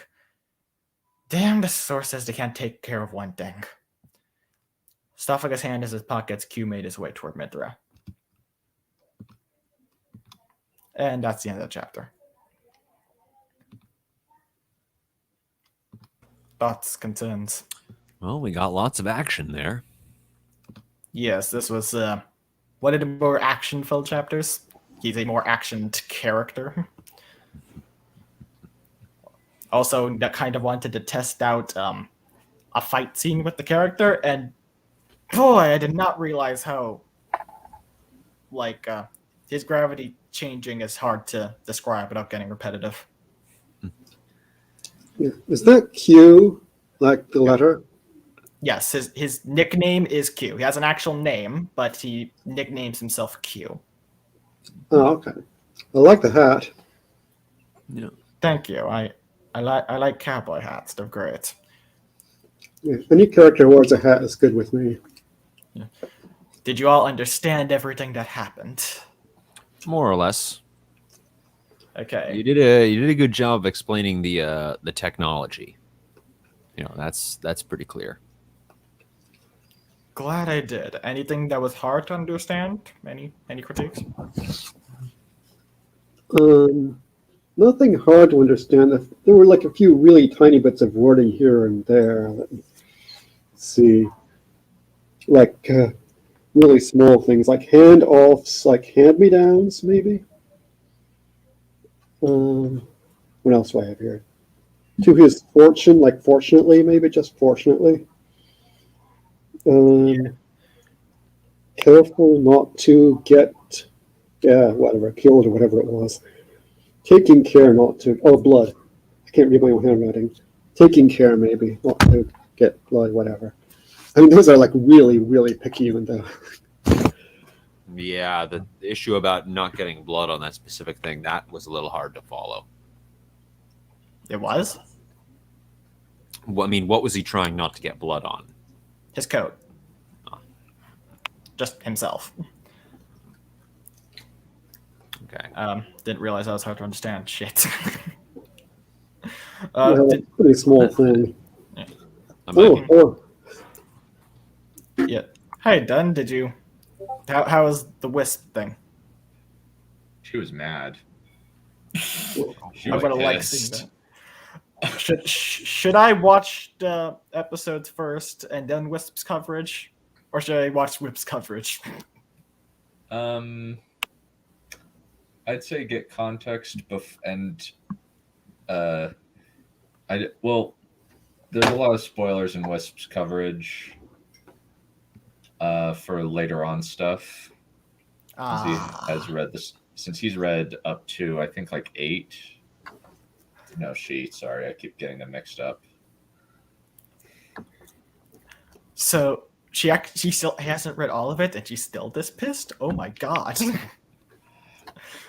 Damn, the source says they can't take care of one thing. Stuffing his hand in his pockets, Q made his way toward Midra. And that's the end of the chapter. Thoughts, concerns? Well, we got lots of action there. Yes, this was one of the more action-filled chapters. He's a more actioned character. Also, that kind of wanted to test out a fight scene with the character, and boy, I did not realize how his gravity changing is hard to describe without getting repetitive. Yeah. Is that Q, like the letter? Yes, his nickname is Q. He has an actual name, but he nicknames himself Q. Oh, okay. I like the hat. Yeah. Thank you. I like cowboy hats. They're great. Yeah. Any character who wears a hat is good with me. Did you all understand everything that happened? More or less. Okay. You did a good job of explaining the technology. That's pretty clear. Glad I did. Anything that was hard to understand? Any critiques? Nothing hard to understand. There were like a few really tiny bits of wording here and there. Let's see. Like really small things, like hand-offs, like hand-me-downs, maybe? What else do I have here? To his fortune, like fortunately, maybe just fortunately. Careful not to get, whatever, killed or whatever it was. Taking care not to, blood. I can't read my own handwriting. Taking care, maybe, not to get blood, whatever. I mean, those are like really, really picky even though. Yeah, the issue about not getting blood on that specific thing, that was a little hard to follow. It was? Well, I mean, what was he trying not to get blood on? His coat. Just himself. Okay. Didn't realize that was hard to understand. Shit. Pretty small thing. Yeah. Yeah. Hey, Dunn, did you... How was the Wisp thing? She was mad. I would have liked seeing that. Should I watch the episodes first and then Wisp's coverage? Or should I watch Wisp's coverage? I'd say get context and there's a lot of spoilers in Wisp's coverage for later on stuff. He has read this since he's read up to I think like 8. No, sorry, I keep getting them mixed up. So she still hasn't read all of it, and she's still this pissed. Oh my god!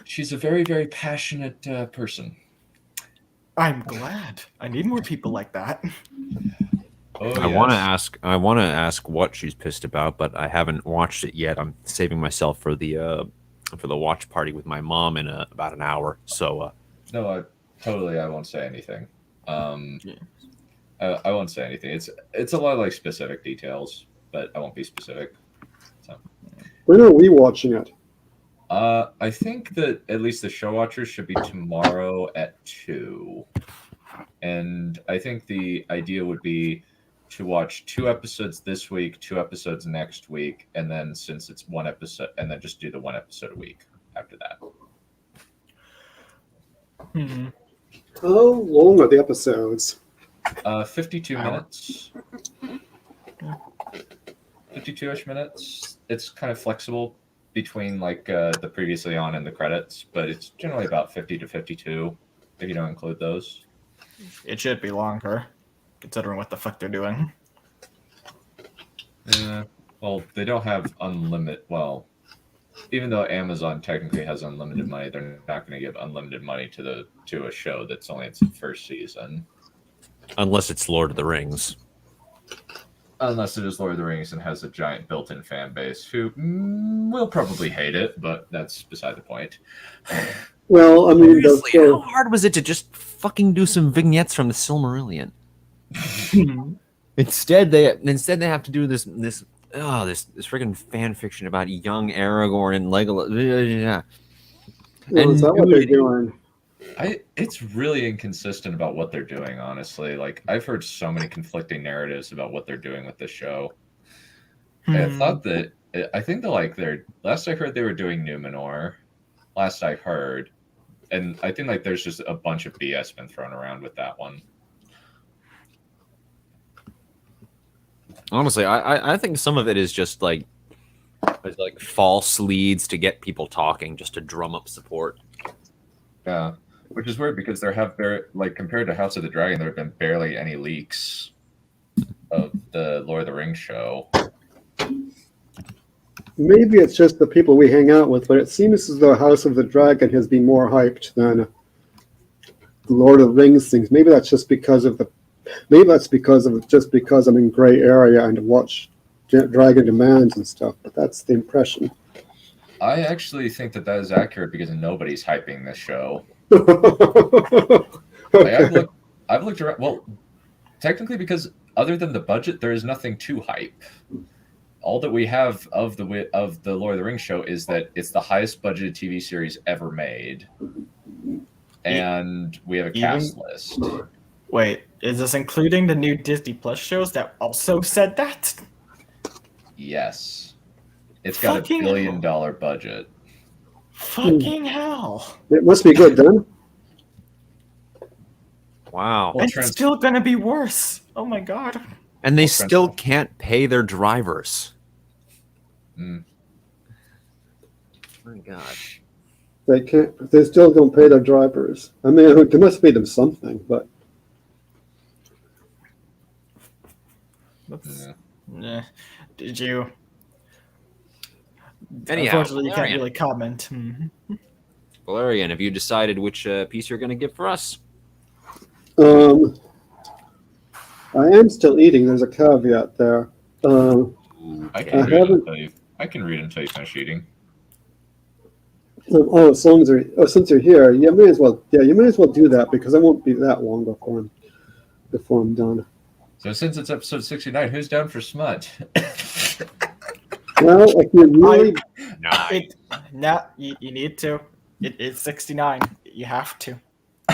She's a very, very passionate person. I'm glad. I need more people like that. Oh, I want to ask what she's pissed about, but I haven't watched it yet. I'm saving myself for the watch party with my mom in about an hour. So no, I won't say anything. I won't say anything. It's a lot of like specific details, but I won't be specific. So. When are we watching it? I think that at least the show watchers should be tomorrow at 2. And I think the idea would be to watch 2 episodes this week, 2 episodes next week, and then since it's 1 episode, and then just do the 1 episode a week after that. Hmm. How long are the episodes? 52 minutes. 52-ish minutes. It's kind of flexible between like the previously on and the credits, but it's generally about 50 to 52 if you don't include those. It should be longer, considering what the fuck they're doing. Yeah. Well, they don't have unlimited. Well, even though Amazon technically has unlimited money, they're not going to give unlimited money to a show that's only its first season. unless it's Lord of the Rings. Unless it is Lord of the Rings and has a giant built-in fan base who will probably hate it, but that's beside the point. Well, I mean, Seriously, how hard was it to just fucking do some vignettes from the Silmarillion? Instead, they have to do this freaking fan fiction about young Aragorn and Legolas. well, is that what they're doing? It's really inconsistent about what they're doing, honestly. Like, I've heard so many conflicting narratives about what they're doing with this show. And I thought that I think they're last I heard they were doing Numenor. Last I heard, and I think like there's just a bunch of BS been thrown around with that one. Honestly, I think some of it is just like false leads to get people talking, just to drum up support. Yeah, which is weird because there have compared to House of the Dragon, there have been barely any leaks of the Lord of the Rings show. Maybe it's just the people we hang out with, but it seems as though House of the Dragon has been more hyped than the Lord of the Rings things. Maybe that's just because of because I'm in gray area and watch Dragon Demands and stuff. But that's the impression. I actually think that is accurate because nobody's hyping this show. Okay. I've looked around. Well, technically, because other than the budget, there is nothing to hype. All that we have of the Lord of the Rings show is that it's the highest budgeted TV series ever made, and we have a cast list. Wait, is this including the new Disney Plus shows that also said that? Yes, it's got Fucking $1 billion budget. Fucking hell! It must be good then. Wow. Well, It's still gonna be worse. Oh my god. And they still can't pay their drivers. Mm. My God. They can't. They still don't pay their drivers. I mean, they must pay them something, but Yeah. Nah. Did you? Anyhow, Unfortunately, you can't Balerion. really comment. Mhm. Balerion, have you decided which piece you're going to give for us? I am still eating. There's a caveat there. I can read until you finish eating. Since you're here, you may as well. Yeah, you may as well do that because I won't be that long before I'm done. So since it's episode 69, who's down for smut? Well, if you really, You need to. It is 69. You have to.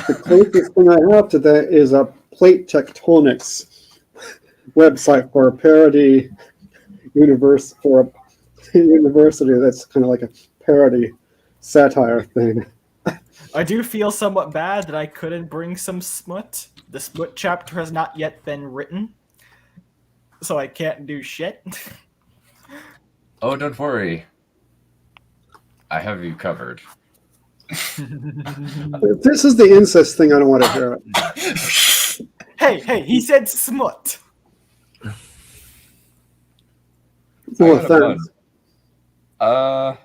the closest thing I have to that is a plate tectonics website for a parody university that's kind of like a parody satire thing. I do feel somewhat bad that I couldn't bring some smut. The smut chapter has not yet been written, so I can't do shit. Oh, don't worry. I have you covered. If this is the incest thing, I don't want to hear it. Hey, he said smut. No I got a offense. bun.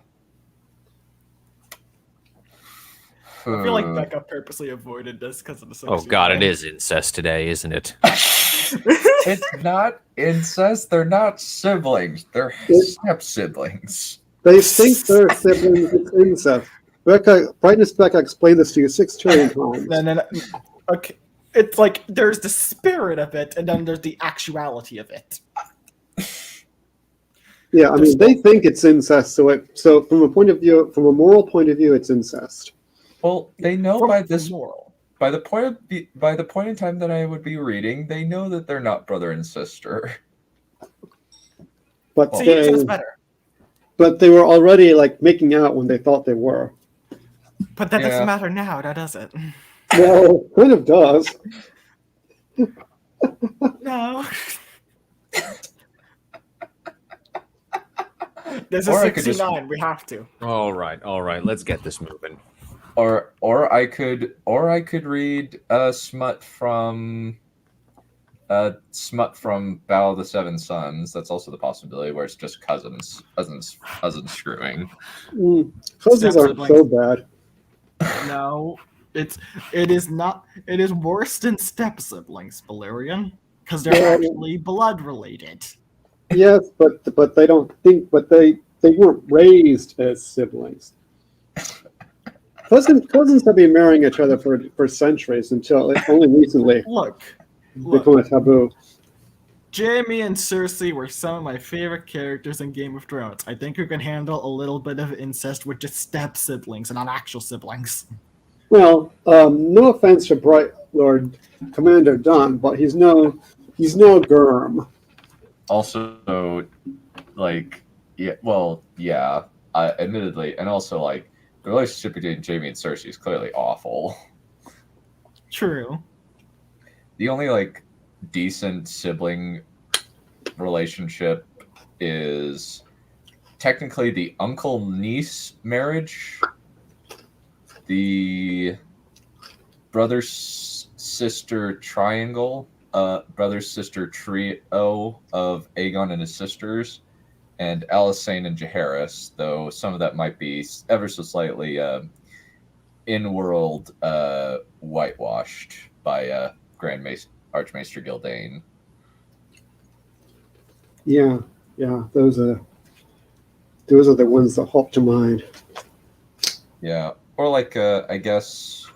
I feel like Becca purposely avoided this because of the Oh God, it is incest today, isn't it? It's not incest. They're not siblings. They're step siblings. They think they're siblings. It's incest. Becca explained this to you 6 trillion times. Then, okay, it's like there's the spirit of it, and then there's the actuality of it. Yeah, I mean, they think it's incest. So from a moral point of view, it's incest. Well, they know From by this moral. by the point in time that I would be reading, they know that they're not brother and sister. But See, they, that's better. but they were already like making out when they thought they were. But that Yeah. doesn't matter now, now does it? Well, kind of does. No. This is Or I could just- 69. We have to. All right. Let's get this moving. Or I could read smut from Battle of the Seven Sons. That's also the possibility where it's just cousins screwing. Cousins aren't so bad. No, it is not. It is worse than step siblings, Balerion, because they're Yeah. actually blood related. Yes, but they don't think. But they weren't raised as siblings. Cousins have been marrying each other for centuries until only recently Look, become a taboo. Jaime and Cersei were some of my favorite characters in Game of Thrones. I think we can handle a little bit of incest with just step siblings and not actual siblings. Well, no offense to Bright Lord Commander Dunn, but he's no Gurm. Also, like Yeah, well, yeah, admittedly, and also like the relationship between Jamie and Cersei is clearly awful. True. The only like decent sibling relationship is technically the uncle niece marriage, the brother sister triangle, brother sister trio of Aegon and his sisters, and Alysanne and Jaehaerys, though some of that might be ever so slightly in-world whitewashed by Grand Archmaester Gildane. Yeah, yeah, those are the ones that hop to mind. Yeah, or like I guess,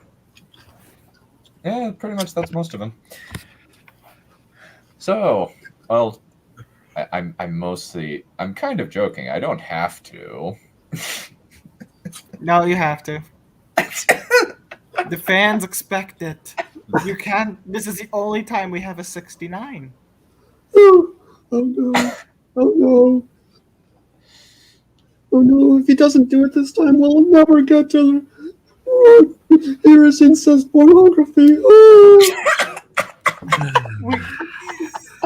yeah, pretty much that's most of them. So, well, I'm kind of joking. I don't have to. No, you have to. The fans expect it. You can't. This is the only time we have a 69. Oh, oh no, oh no, oh no! If he doesn't do it this time, we'll never get to. Oh, here is incest pornography. Oh.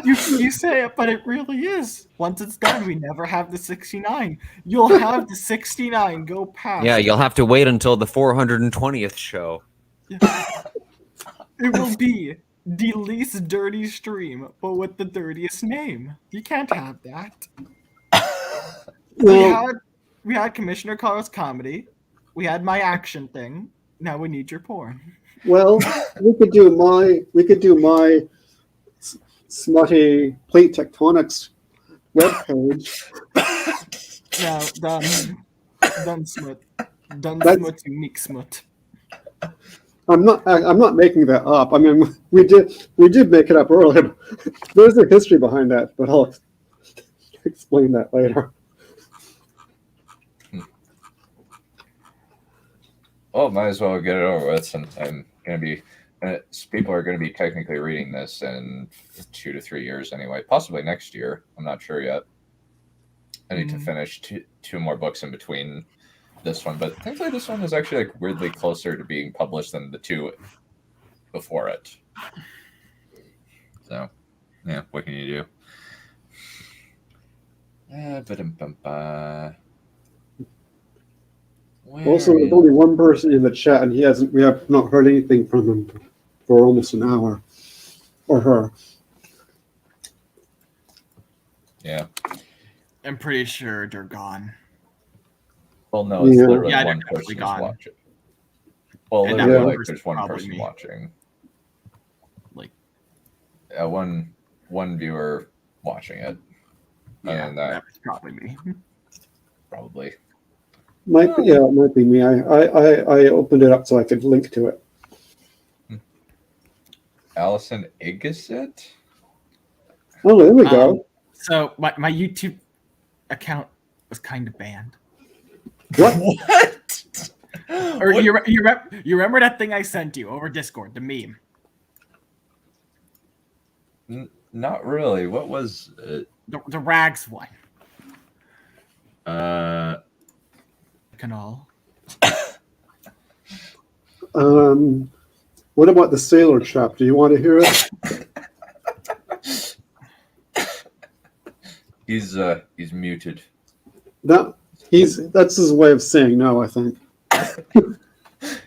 You say it, but it really is. Once it's done, we never have the 69. You'll have the 69 go past. Yeah, you'll have to wait until the 420th show. It will be the least dirty stream, but with the dirtiest name. You can't have that. Well, We had Commissioner Carl's comedy. We had my action thing. Now we need your porn. well, we could do my smutty plate tectonics webpage. Now done smut. Done That's- smut unique smut. I'm not making that up. I mean, we did make it up earlier. There's a history behind that, but I'll explain that later. Well, might as well get it over with. And I'm gonna be people are going to be technically reading this in 2 to 3 years anyway, possibly next year. I'm not sure yet. I need to finish two more books in between this one, but thankfully this one is actually like weirdly closer to being published than the two before it. So, yeah, what can you do? Also, there's only one person in the chat, and we have not heard anything from him for almost an hour, or her. Yeah. I'm pretty sure they're gone. Well, no, it's literally they're one definitely person gone. watching. Well, And literally, that like, person's there's one probably person me. watching. Like, one viewer watching it. yeah, And that that's probably me. probably. It might be me. I opened it up so I could link to it. Allison Igesit? Oh, there we go. So my YouTube account was kind of banned. What? What? Or you remember that thing I sent you over Discord, the meme? Not really. What was it? The rags one. Canal. What about the sailor chap? Do you want to hear it? He's muted. That's his way of saying no, I think.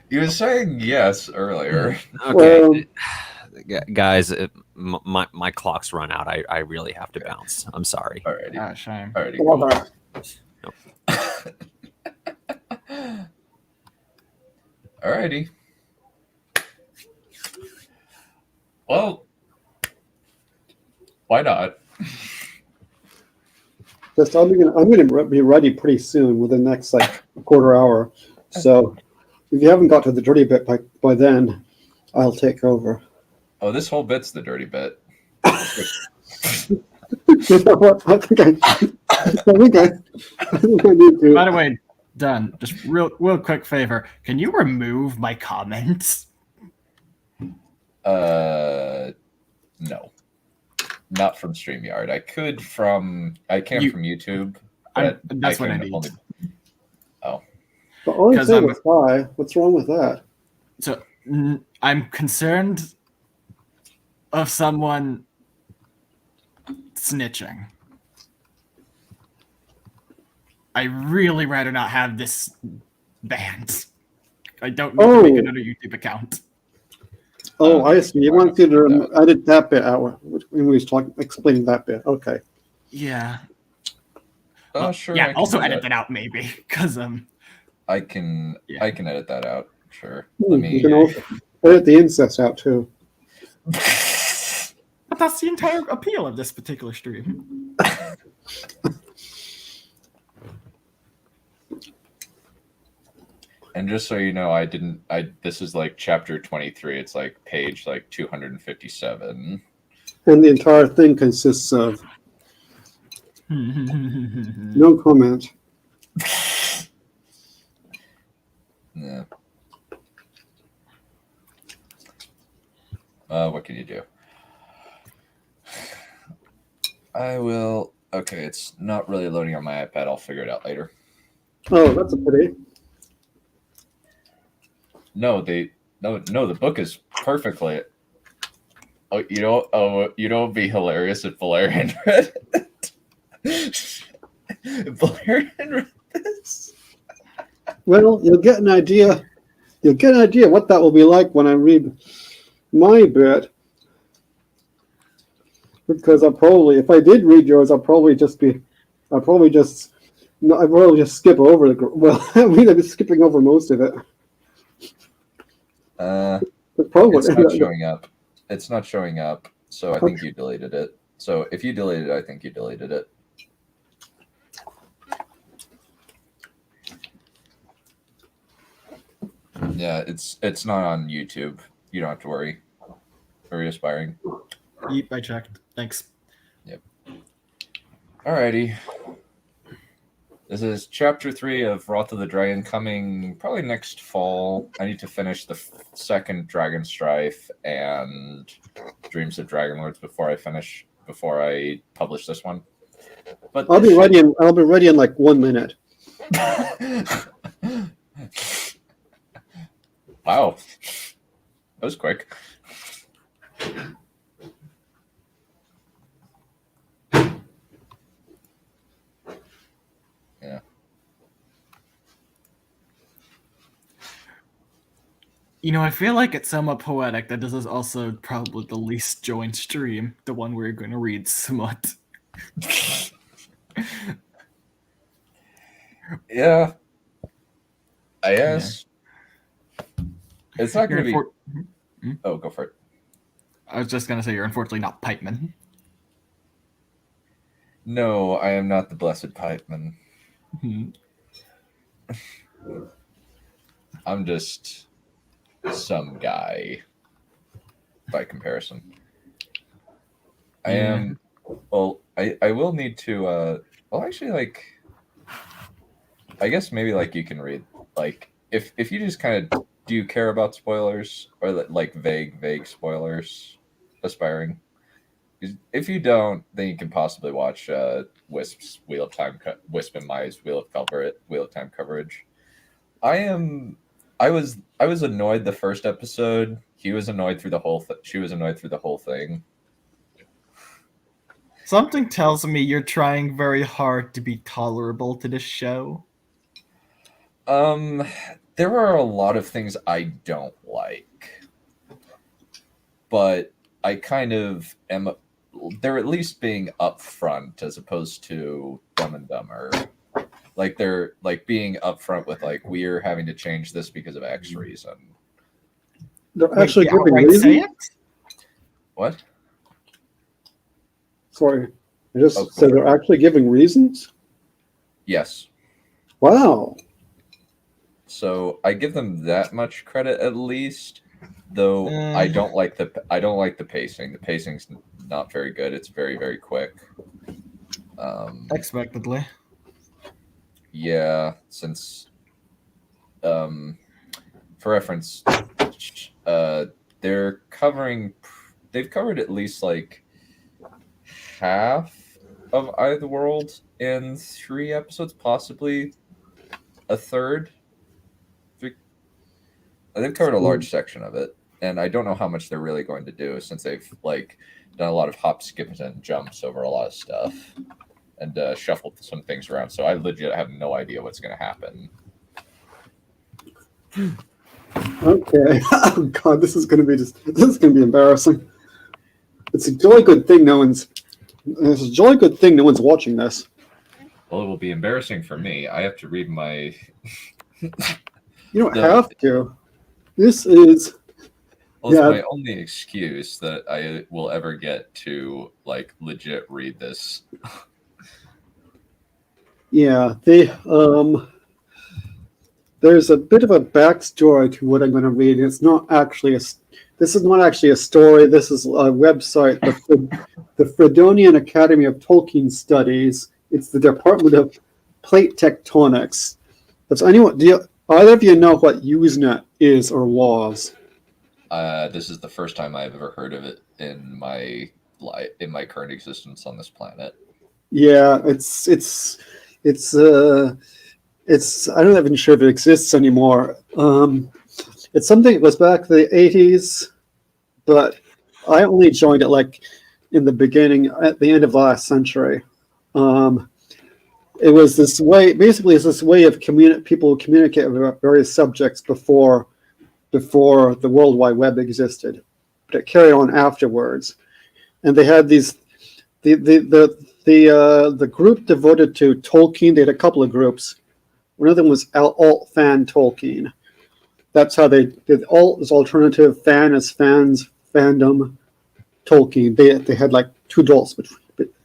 He was saying yes earlier. Okay, guys, my clock's run out. I really have to bounce. I'm sorry. Alrighty. Ah, shame. Alrighty. Well, Alrighty. Well, why not? Just I'm gonna be ready pretty soon, within the next quarter hour. So if you haven't got to the dirty bit by then, I'll take over. Oh, this whole bit's the dirty bit. You know what? I think I need to. By the way, done. Just real quick favor. Can you remove my comments? No. Not from StreamYard. I can from YouTube. That's what I can need. only- Oh, But all I 'Cause said I'm- was hi. What's wrong with that? So I'm concerned of someone snitching. I really rather not have this banned. I don't need to make Oh. another YouTube account. Oh, I think see. you You might want have to to do edit that bit out when we was explaining that bit. Okay. Yeah. sure. Yeah. I can Also do edit that out maybe because I can Yeah. I can edit that out. Sure. Let You me. can also edit the incest out too. But that's the entire appeal of this particular stream. And just so you know, this is like chapter 23. It's like page like 257. And the entire thing consists of no comment. Yeah. What can you do? I will. Okay, it's not really loading on my iPad. I'll figure it out later. Oh, that's a pity. No, the book is perfectly. Oh, you know it'd be hilarious if Balerion read it. If Balerion read this. Well, you'll get an idea. You'll get an idea what that will be like when I read my bit. Because if I did read yours, I'd probably just skip over the. Well, I mean, I'd be skipping over most of it. But probably It's not showing up. It's not showing up. So I think you deleted it. So if you deleted it, I think you deleted it. Yeah, it's not on YouTube. You don't have to worry. Very aspiring. Yep, I checked. Thanks. Yep. Alrighty. This is chapter 3 of Wrath of the Dragon, coming probably next fall. I need to finish the second Dragon Strife and Dreams of Dragon Lords before I publish this one. But I'll be ready in like 1 minute. Wow. That was quick. Yeah. You know, I feel like it's somewhat poetic that this is also probably the least joined stream, the one we're going to read somewhat. Yeah. I guess. It's not going to be. Oh, go for it. I was just going to say you're unfortunately not Pipeman. No, I am not the Blessed Pipeman. I'm just some guy by comparison. I am. Well, I will need to. Well, actually, like, I guess maybe like you can read like if you just kind of do you care about spoilers or like vague spoilers, aspiring. If you don't, then you can possibly watch Wisp's Wheel of Time, Wisp and Mai's Wheel of Time coverage. I was annoyed the first episode. He was annoyed through the whole. She was annoyed through the whole thing. Something tells me you're trying very hard to be tolerable to this show. There are a lot of things I don't like, but I kind of am. They're at least being upfront as opposed to Dumb and Dumber. Like they're like being upfront with like we're having to change this because of X reason. They're actually giving outright reasons. say it? What? Sorry, I just Oh, said they're actually giving reasons. Yes. Wow. So I give them that much credit at least, though I don't like the pacing. The pacing's not very good. It's very, very quick. Expectedly. Yeah, since for reference, they've covered at least like half of Eye of the World in 3 episodes, possibly a third. They've covered a large section of it, and I don't know how much they're really going to do since they've like done a lot of hops, skips, and jumps over a lot of stuff and shuffled some things around. So I legit have no idea what's going to happen. Okay. Oh God, this is going to be embarrassing. It's a jolly good thing no one's watching this. Well, it will be embarrassing for me. I have to read my. You don't have to. This is. Well, it's my only excuse that I will ever get to like legit read this. Yeah, there's a bit of a backstory to what I'm going to read. This is not actually a story. This is a website, the Fredonian Academy of Tolkien Studies. It's the Department of Plate Tectonics. Either of you know what Usenet is or was? This is the first time I've ever heard of it in my current existence on this planet. Yeah, it's I'm not even sure if it exists anymore. It's something that was back in the 80s, but I only joined it like in the beginning, at the end of last century. It was this way, basically, it's this way of people communicate about various subjects before the World Wide Web existed, but it carried on afterwards. And they had these the group devoted to Tolkien. They had a couple of groups. One of them was alt fan Tolkien. That's how they did. Alt is alternative, fan is fans, fandom, Tolkien. They had like two adults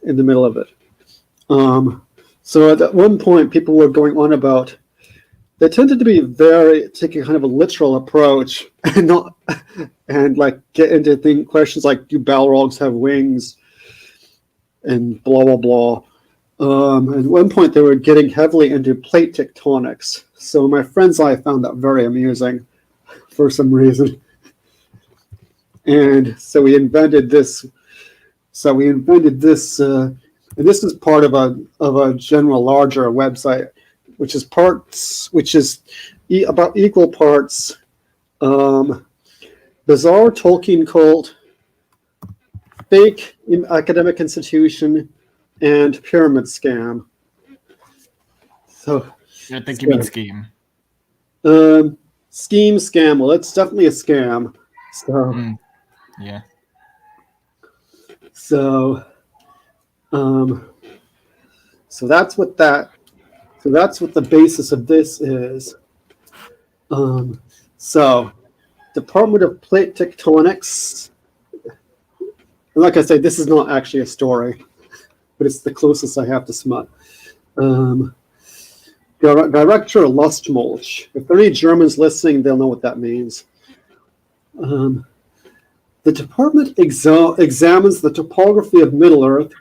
in the middle of it. So at one point, people were going on about. They tended to be taking kind of a literal approach and like get into questions like, do Balrogs have wings? And blah, blah, blah. At one point, they were getting heavily into plate tectonics. So my friends and I found that very amusing for some reason. And so we invented this. And this is part of a general larger website, which is about equal parts bizarre Tolkien cult, fake academic institution, and pyramid scam. So I think you mean scheme. Scheme, scam. Well, it's definitely a scam. So yeah. So that's what the basis of this is. So Department of Plate Tectonics. And like I say, this is not actually a story, but it's the closest I have to smut. Director Lustmulch. If there are any Germans listening, they'll know what that means. The department examines the topography of Middle-earth,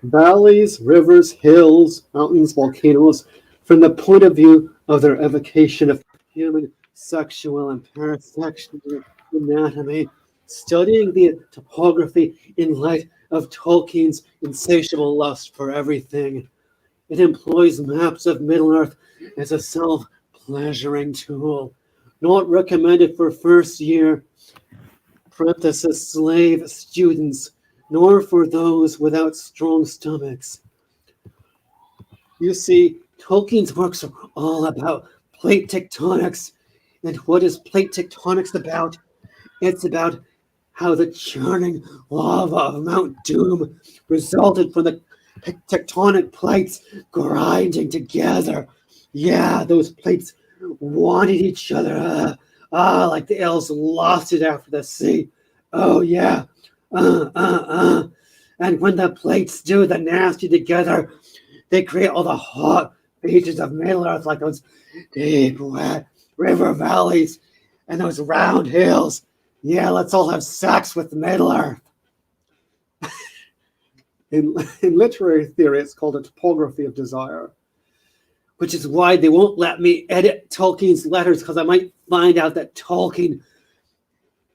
valleys, rivers, hills, mountains, volcanoes, from the point of view of their evocation of human sexual and pansexual anatomy, studying the topography in light of Tolkien's insatiable lust for everything. It employs maps of Middle-earth as a self-pleasuring tool, not recommended for first-year slave students, nor for those without strong stomachs. You see, Tolkien's works are all about plate tectonics. And what is plate tectonics about? It's about how the churning lava of Mount Doom resulted from the tectonic plates grinding together. Yeah, those plates wanted each other. Like the elves lost it after the sea. Oh, yeah. And when the plates do the nasty together, they create all the hot beaches of Middle-earth, like those deep, wet river valleys and those round hills. Yeah, let's all have sex with Middle-earth. In literary theory, it's called a topography of desire, which is why they won't let me edit Tolkien's letters, because I might find out that Tolkien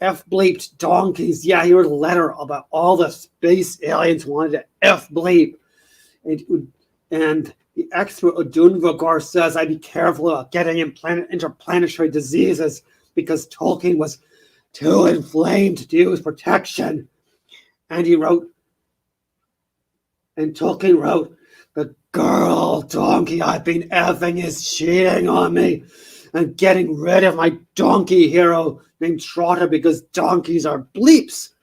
F-bleeped donkeys. Yeah, he wrote a letter about all the space aliens wanted to F-bleep. And the expert Odunvagar says I'd be careful about getting interplanetary diseases because Tolkien was too inflamed to use protection. And Tolkien wrote, the girl donkey I've been effing is cheating on me and getting rid of my donkey hero named Trotter because donkeys are bleeps.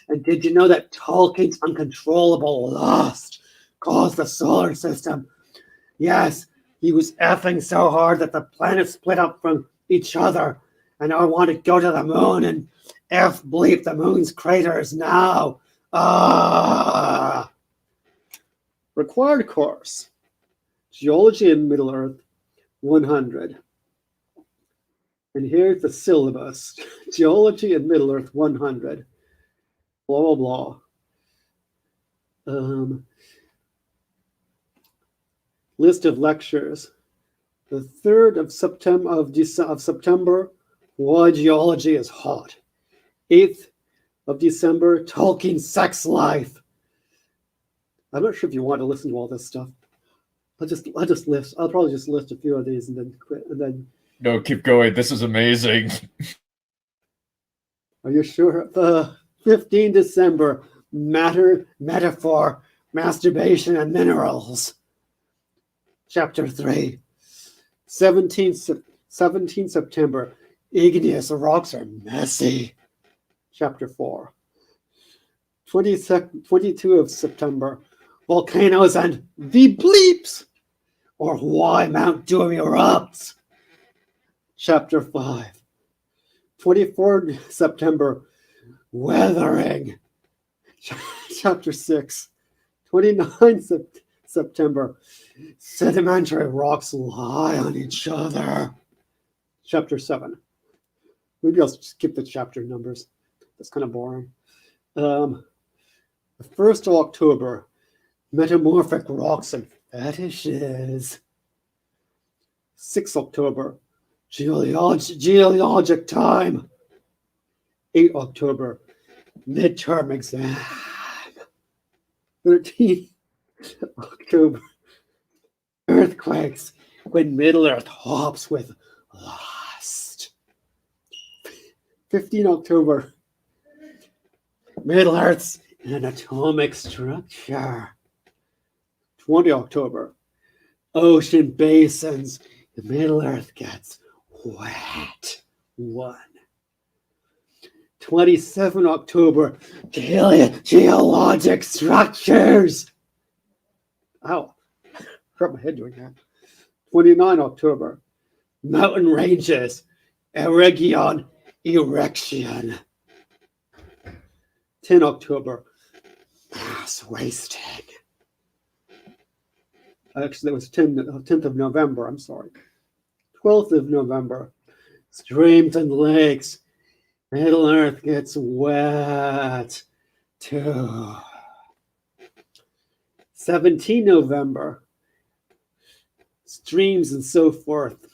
And did you know that Tolkien's uncontrollable lust caused the solar system? Yes, he was effing so hard that the planets split up from each other. And I want to go to the moon and F bleep the moon's craters now. Required course, Geology in Middle-earth, 100. And here's the syllabus. Geology in Middle-earth, 100. Blah, blah, blah. List of lectures. The 3rd of September, why geology is hot. 8th of December, Tolkien's sex life. I'm not sure if you want to listen to all this stuff. I'll probably just list a few of these and then quit. And then. No, keep going. This is amazing. Are you sure? 15 December, matter, metaphor, masturbation, and minerals. Chapter 3. 17 September, igneous rocks are messy. Chapter 4. 22 of September, volcanoes and the bleeps, or why Mount Doom erupts. Chapter 5. 24 September, weathering. Chapter 6. 29 September, sedimentary rocks lie on each other. Chapter 7. Maybe I'll skip the chapter numbers. That's kind of boring. The 1st of October, metamorphic rocks and fetishes. 6th October, geologic time. 8 October, midterm exam. 13th October, earthquakes when Middle-earth hops with lust. 15 October, Middle-earth's an atomic structure. 20 October, ocean basins, the Middle-earth gets wet. 1. 27 October, geologic structures. Ow, hurt my head doing that. 29 October, mountain ranges, eregion, erection. 10 October, mass wasting. Actually, that was 10th of November, I'm sorry. 12th of November, streams and lakes, Middle-earth gets wet too. 17 November, streams and so forth.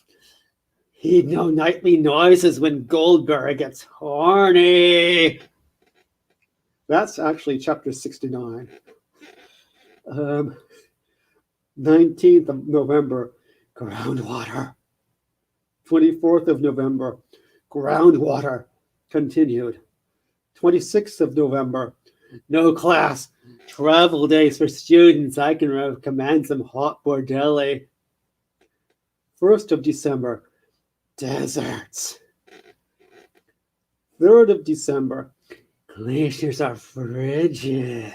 Heed no nightly noises when Goldberry gets horny. That's actually chapter 69. 19th of November, groundwater. 24th of November, groundwater continued. 26th of November, no class, travel days for students. I can recommend some hot bordelli. 1st of December, deserts. 3rd of December, glaciers are frigid.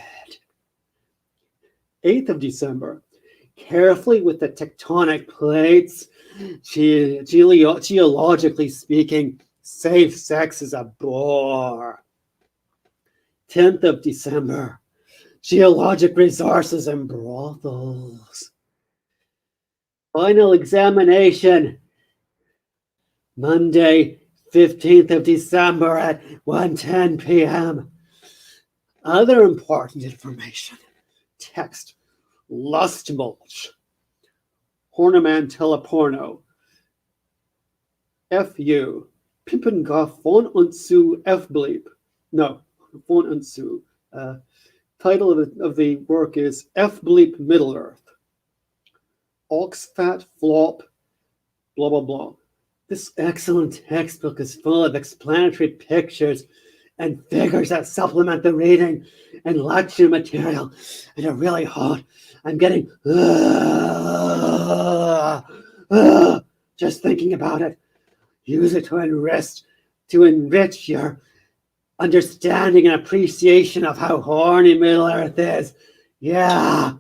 8th of December, carefully with the tectonic plates. Geologically speaking, safe sex is a bore. 10th of December, geologic resources and brothels. Final examination, Monday, 15th of December at 1:10 p.m. Other important information. Text, lust mulch, Horniman teleporno, FU, Pimpengoff von und zu F bleep. No, von und zu. Title of the work is F Bleep Middle Earth. Ox Fat Flop, blah, blah, blah. This excellent textbook is full of explanatory pictures and figures that supplement the reading and lecture material and are really hot. I'm getting just thinking about it. Use it to enrich your understanding and appreciation of how horny Middle Earth is. Yeah.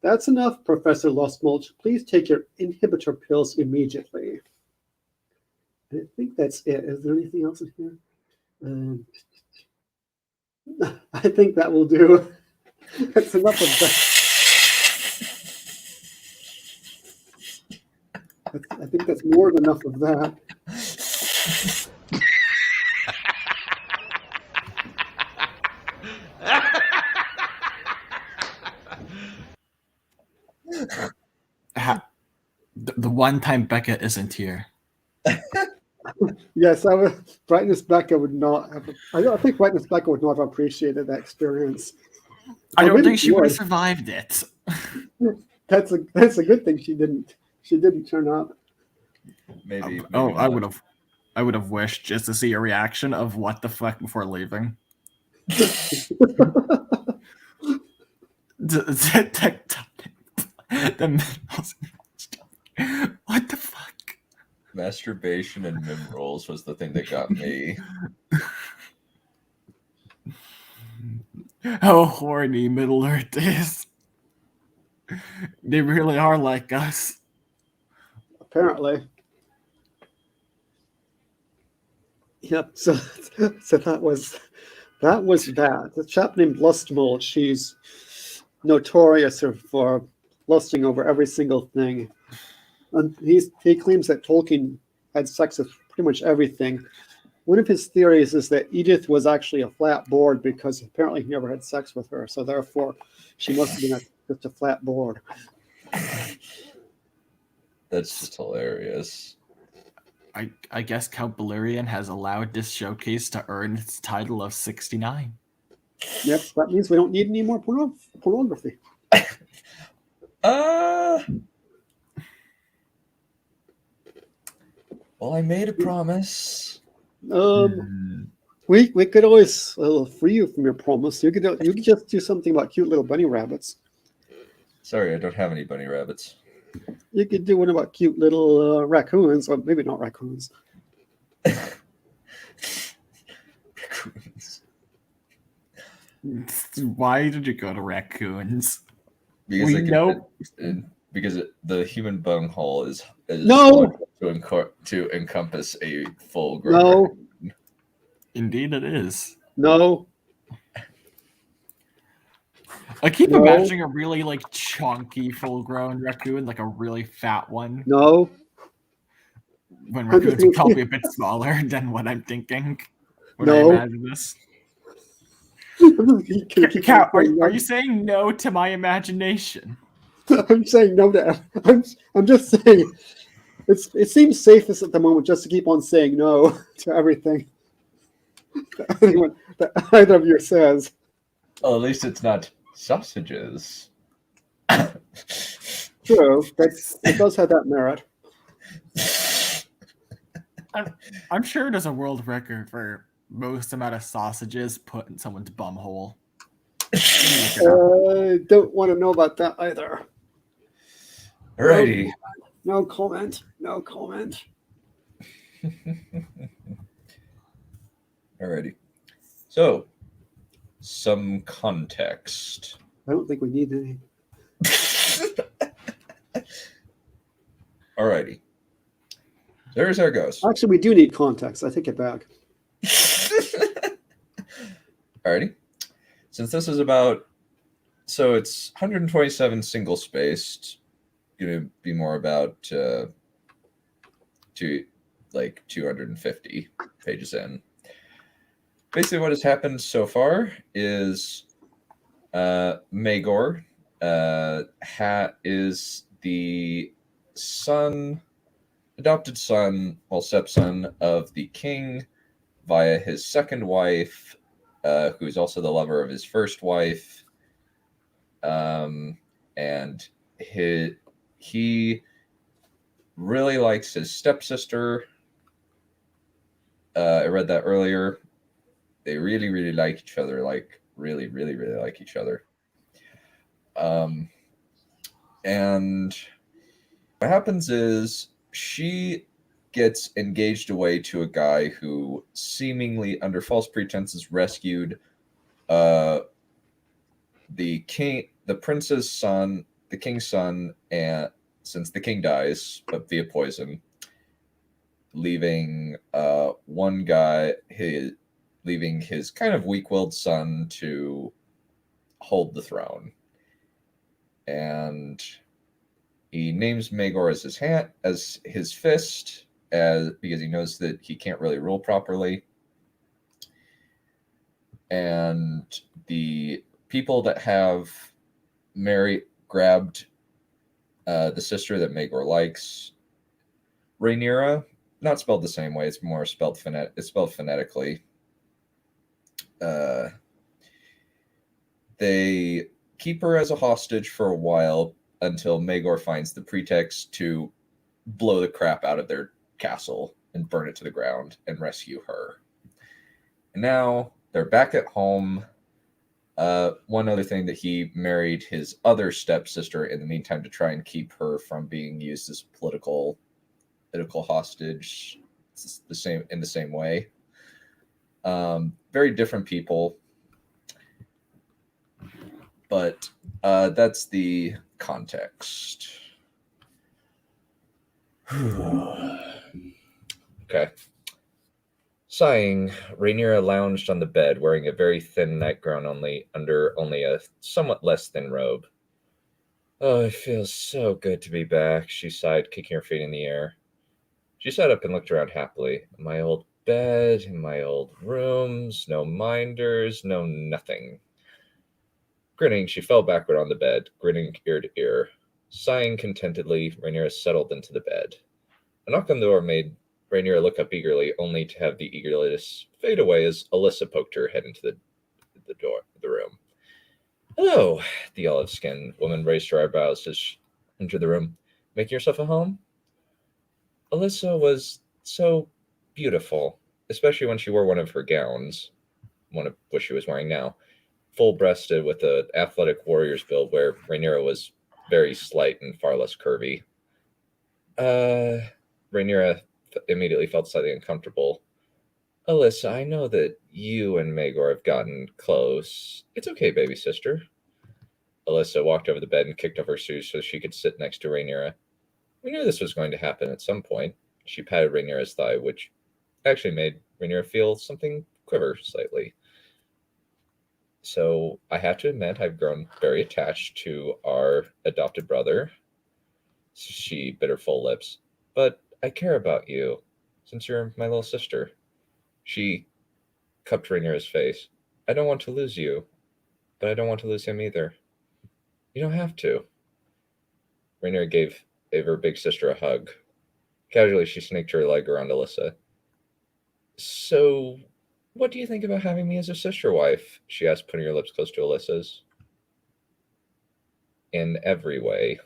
That's enough, Professor Lostmulch. Please take your inhibitor pills immediately. And I think that's it. Is there anything else in here? I think that will do. That's enough of that. I think that's more than enough of that. The one time Becca isn't here. Yes, Brightness Becca would not have. I think Brightness Becca would not have appreciated that experience. I don't really think she would have would. survived it. That's a good thing she didn't turn up. Maybe. I would have wished just to see a reaction of what the fuck before leaving. The minerals. What the fuck? Masturbation and mim rolls was the thing that got me. How horny Middle Earth is. They really are like us. Apparently. Yep. So that was that. The chap named Lustmulch, she's notorious for lusting over every single thing. And he claims that Tolkien had sex with pretty much everything. One of his theories is that Edith was actually a flat board because apparently he never had sex with her, so therefore she must have been just a flat board. That's just hilarious. I guess Count Balerion has allowed this showcase to earn its title of 69. Yep, that means we don't need any more pornography. Well, I made a promise. We could always free you from your promise. You could just do something about cute little bunny rabbits. Sorry, I don't have any bunny rabbits. You could do one about cute little raccoons, or maybe not raccoons. Raccoons. Why did you go to raccoons? Because We know. The human bunghole is No! to encompass a full grown. No, raccoon. Indeed, it is. no, I keep No. imagining a really chunky, full-grown raccoon, like a really fat one. no. When raccoons are probably a bit smaller than what I'm thinking when I No. imagine this. Cat, are you saying no to my imagination? I'm saying no to. I'm just saying. It seems safest at the moment just to keep on saying no to everything that either of you says. Well, at least it's not sausages. True, it does have that merit. I'm sure there's a world record for most amount of sausages put in someone's bum hole. I don't want to know about that either. Alrighty. No comment. No comment. Alrighty. So, some context. I don't think we need any. Alrighty. There's our ghost. Actually, we do need context. I take it back. Alrighty. Since this is about, so it's 127 single spaced, going to be more about 250 pages in. Basically, what has happened so far is Maegor is the adopted son, stepson of the king via his second wife, who's also the lover of his first wife. And he really likes his stepsister. I read that earlier. They really, really like each other. Like, really, really, really like each other. And what happens is she gets engaged away to a guy who seemingly under false pretenses rescued the prince's son, the king's son, and since the king dies, but via poison, leaving leaving his kind of weak-willed son to hold the throne. And he names Maegor as his fist, because he knows that he can't really rule properly. And the people that have grabbed the sister that Maegor likes, Rhaenyra, not spelled the same way. It's more spelled phonetically. They keep her as a hostage for a while until Maegor finds the pretext to blow the crap out of their castle and burn it to the ground and rescue her. And now they're back at home. One other thing, that he married his other stepsister in the meantime to try and keep her from being used as political hostage. It's in the same way. Very different people, but that's the context. Okay. Sighing, Rhaenyra lounged on the bed, wearing a very thin nightgown under only a somewhat less thin robe. Oh, it feels so good to be back, she sighed, kicking her feet in the air. She sat up and looked around happily. My old bed, in my old rooms, no minders, no nothing. Grinning, she fell backward on the bed, grinning ear to ear. Sighing contentedly, Rhaenyra settled into the bed. A knock on the door made Rhaenyra look up eagerly, only to have the eagerness fade away as Alyssa poked her head into the room. Hello, the olive-skinned woman raised her eyebrows as she entered the room. Making yourself at home? Alyssa was so beautiful, especially when she wore one of her gowns, one of which she was wearing now, full-breasted with an athletic warrior's build, where Rhaenyra was very slight and far less curvy. Rhaenyra immediately felt slightly uncomfortable. Alyssa, I know that you and Maegor have gotten close. It's okay, baby sister. Alyssa walked over the bed and kicked off her shoes so she could sit next to Rhaenyra. We knew this was going to happen at some point. She patted Rhaenyra's thigh, which actually made Rhaenyra feel something quiver slightly. So I have to admit, I've grown very attached to our adopted brother. She bit her full lips. But I care about you, since you're my little sister. She cupped Rhaenyra's face. I don't want to lose you, but I don't want to lose him either. You don't have to. Rhaenyra gave her big sister a hug. Casually, she snaked her leg around Alyssa. So, what do you think about having me as a sister wife? She asked, putting her lips close to Alyssa's. In every way.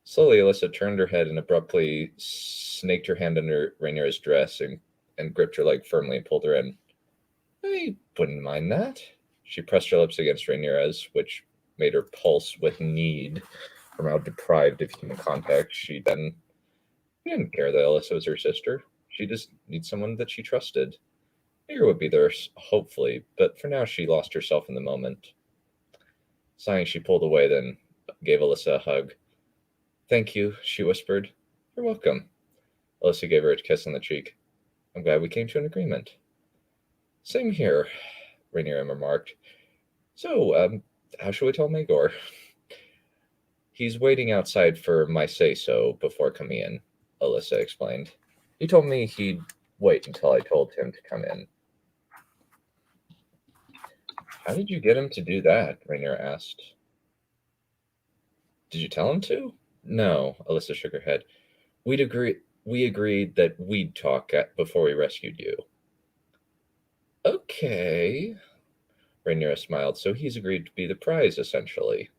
Slowly, Alyssa turned her head and abruptly snaked her hand under Rhaenyra's dress and gripped her leg firmly and pulled her in. I wouldn't mind that. She pressed her lips against Rhaenyra's, which made her pulse with need from how deprived of human contact she'd been. She didn't care that Alyssa was her sister. She just needed someone that she trusted. Maegor would be there, hopefully, but for now she lost herself in the moment. Sighing, she pulled away, then gave Alyssa a hug. Thank you, she whispered. You're welcome. Alyssa gave her a kiss on the cheek. I'm glad we came to an agreement. Same here, Rhaenyra remarked. So, how shall we tell Maegor? He's waiting outside for my say-so before coming in, Alyssa explained. He told me he'd wait until I told him to come in. How did you get him to do that? Rhaenyra asked. Did you tell him to? No, Alyssa shook her head. We agreed that we'd talk before we rescued you. Okay. Rhaenyra smiled. So he's agreed to be the prize, essentially.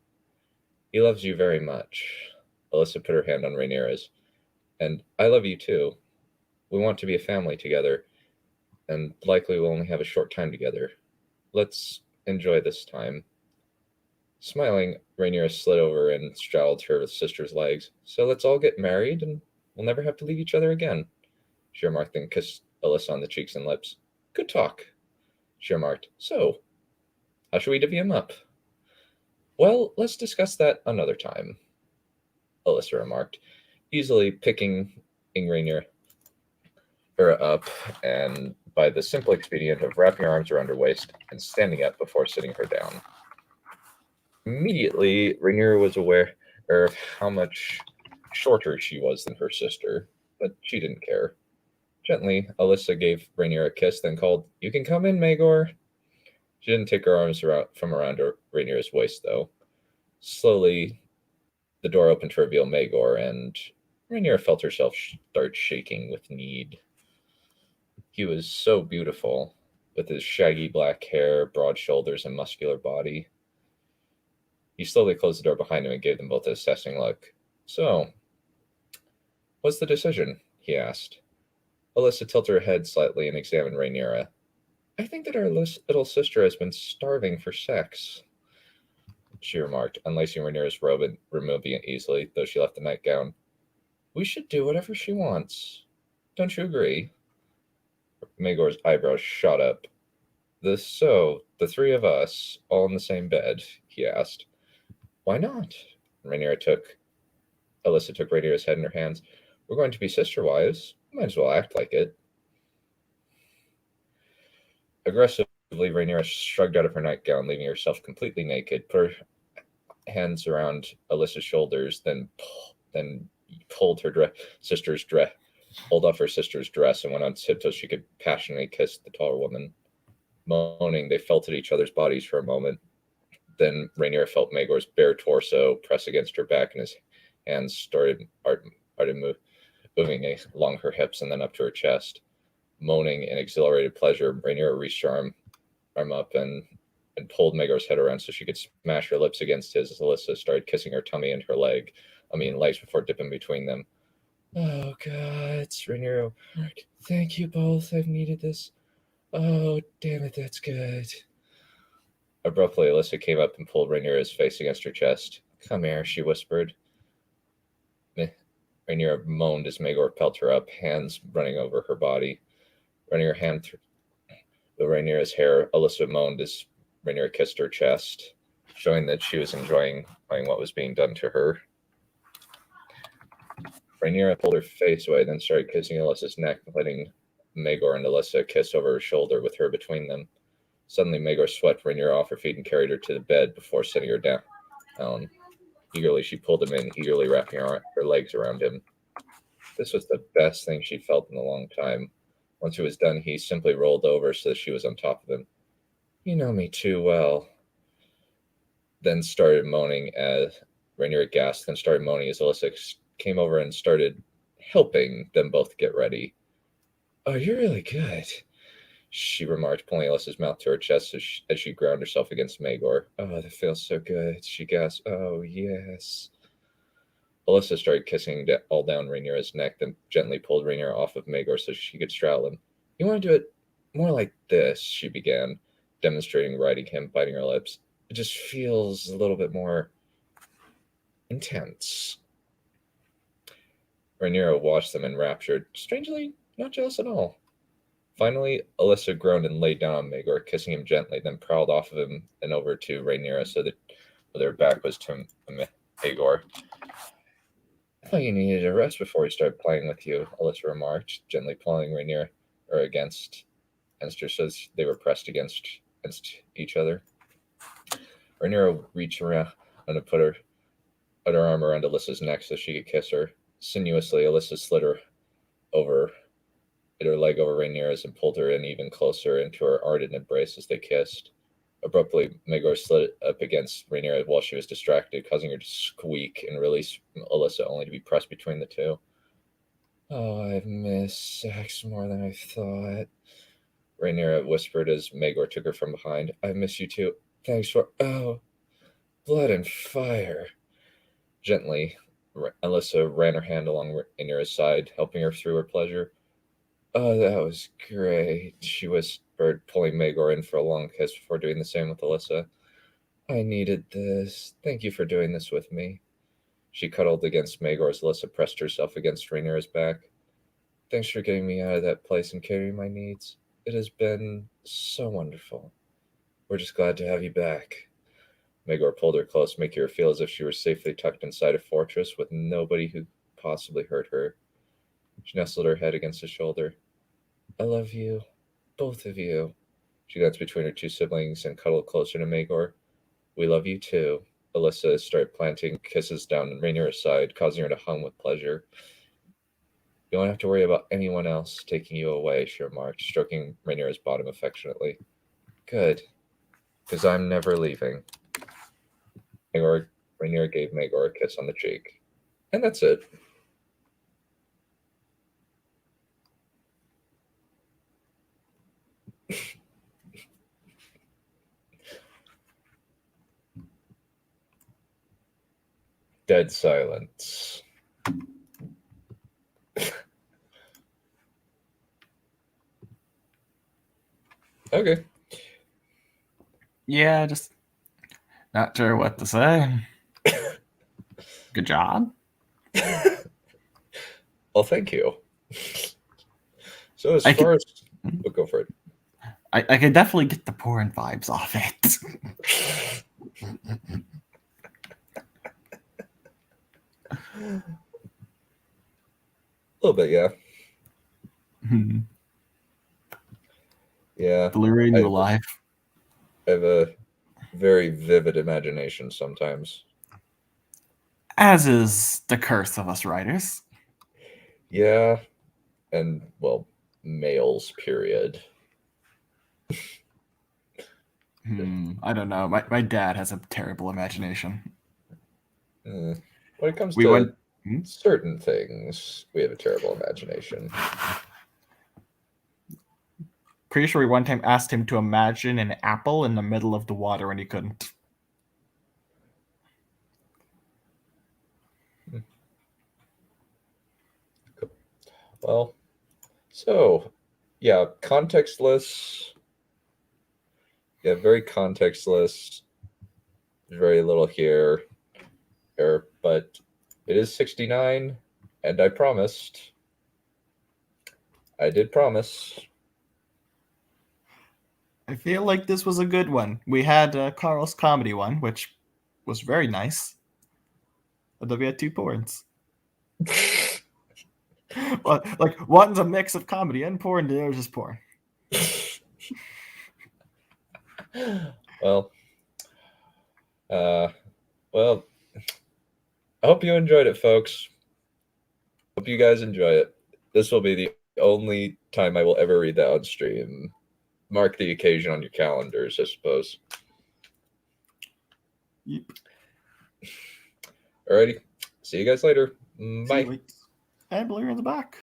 He loves you very much. Alyssa put her hand on Rhaenyra's. And I love you too. We want to be a family together, and likely we'll only have a short time together. Let's enjoy this time. Smiling, Rhaenyra slid over and straddled her sister's legs. So let's all get married, and we'll never have to leave each other again. She remarked, then kissed Alyssa on the cheeks and lips. Good talk. She remarked. So, how should we divvy him up? Well, let's discuss that another time, Alyssa remarked, easily picking Rhaenyra her up, and by the simple expedient of wrapping her arms around her waist and standing up before sitting her down. Immediately, Rhaenyra was aware of how much shorter she was than her sister, but she didn't care. Gently, Alyssa gave Rhaenyra a kiss, then called, You can come in, Maegor. She didn't take her arms from around Rhaenyra's waist, though. Slowly, the door opened to reveal Maegor, and Rhaenyra felt herself start shaking with need. He was so beautiful, with his shaggy black hair, broad shoulders, and muscular body. He slowly closed the door behind him and gave them both an assessing look. So, what's the decision? He asked. Alyssa tilted her head slightly and examined Rhaenyra. I think that our little sister has been starving for sex, she remarked, unlacing Rhaenyra's robe and removing it easily, though she left the nightgown. We should do whatever she wants. Don't you agree? Maegor's eyebrows shot up. The three of us, all in the same bed, he asked. Why not? Alyssa took Rhaenyra's head in her hands. We're going to be sister wives. Might as well act like it. Aggressively, Rhaenyra shrugged out of her nightgown, leaving herself completely naked, put her hands around Alyssa's shoulders, then pulled her sister's dress, pulled off her sister's dress, and went on tiptoe so she could passionately kiss the taller woman. Moaning, they felt at each other's bodies for a moment. Then Rhaenyra felt Maegor's bare torso press against her back, and his hands started moving along her hips and then up to her chest. Moaning in exhilarated pleasure, Rhaenyra reached her arm up and pulled Maegor's head around so she could smash her lips against his as Alyssa started kissing her tummy and her legs before dipping between them. Oh, God, Rhaenyra. Thank you both. I've needed this. Oh, damn it, that's good. Abruptly, Alyssa came up and pulled Rhaenyra's face against her chest. Come here, she whispered. Rhaenyra moaned as Maegor pelt her up, hands running over her body. Running her hand through Rhaenyra's hair, Alyssa moaned as Rhaenyra kissed her chest, showing that she was enjoying what was being done to her. Rhaenyra pulled her face away, then started kissing Alyssa's neck, letting Maegor and Alyssa kiss over her shoulder with her between them. Suddenly, Maegor swept Rhaenyra off her feet and carried her to the bed before setting her down. Eagerly, she pulled him in, eagerly wrapping her legs around him. This was the best thing she'd felt in a long time. Once it was done, he simply rolled over so that she was on top of him. You know me too well. Then started moaning as Rhaenyra gasped, then started moaning as Alyssa came over and started helping them both get ready. Oh, you're really good, she remarked, pulling Alyssa's mouth to her chest as she ground herself against Maegor. Oh, that feels so good, she gasped. Oh, yes. Alyssa started kissing all down Rhaenyra's neck, then gently pulled Rhaenyra off of Maegor so she could straddle him. You want to do it more like this, she began, demonstrating, riding him, biting her lips. It just feels a little bit more intense. Rhaenyra watched them enraptured, strangely not jealous at all. Finally, Alyssa groaned and laid down on Maegor, kissing him gently, then prowled off of him and over to Rhaenyra so that their back was to Maegor. I thought you needed a rest before we started playing with you, Alyssa remarked, gently pulling Rhaenyra against her so they were pressed against each other. Rhaenyra reached around and put her arm around Alyssa's neck so she could kiss her. Sinuously, Alyssa slid her leg over Rhaenyra's and pulled her in even closer into her ardent embrace as they kissed. Abruptly, Maegor slid up against Rhaenyra while she was distracted, causing her to squeak and release Alyssa, only to be pressed between the two. Oh, I've missed sex more than I thought. Rhaenyra whispered as Maegor took her from behind. I miss you too. Thanks for... Oh, blood and fire. Gently, Alyssa ran her hand along Rhaenyra's side, helping her through her pleasure. Oh, that was great, she whispered, pulling Maegor in for a long kiss before doing the same with Alyssa. I needed this. Thank you for doing this with me. She cuddled against Maegor as Alyssa pressed herself against Rhaenyra's back. Thanks for getting me out of that place and carrying my needs. It has been so wonderful. We're just glad to have you back. Maegor pulled her close, making her feel as if she were safely tucked inside a fortress with nobody who possibly hurt her. She nestled her head against his shoulder. I love you, both of you. She glanced between her two siblings and cuddled closer to Maegor. We love you too. Alyssa started planting kisses down Rhaenyra's side, causing her to hum with pleasure. You don't have to worry about anyone else taking you away, she remarked, stroking Rhaenyra's bottom affectionately. Good, because I'm never leaving. Rhaenyra gave Maegor a kiss on the cheek. And that's it. Dead silence. Okay. Yeah, just not sure what to say. Good job. Well, thank you. So we'll go for it. I can definitely get the porn vibes off it. A little bit, yeah. Yeah. Balerion, you alive? I have a very vivid imagination sometimes. As is the curse of us writers. Yeah. And, well, males, period. I don't know. My dad has a terrible imagination. When it comes to certain things, we have a terrible imagination. Pretty sure we one time asked him to imagine an apple in the middle of the water and he couldn't. Well, so, yeah, contextless. Yeah, very contextless. Very little here, but it is 69, and I promised. I did promise. I feel like this was a good one. We had Carl's comedy one, which was very nice. And then we had two porns. Well, like one's a mix of comedy and porn, the other's just porn. Well, I hope you enjoyed it, folks. Hope you guys enjoy it. This will be the only time I will ever read that on stream. Mark the occasion on your calendars, I suppose. Yep. Alrighty. See you guys later. Bye. And Balerion in the back.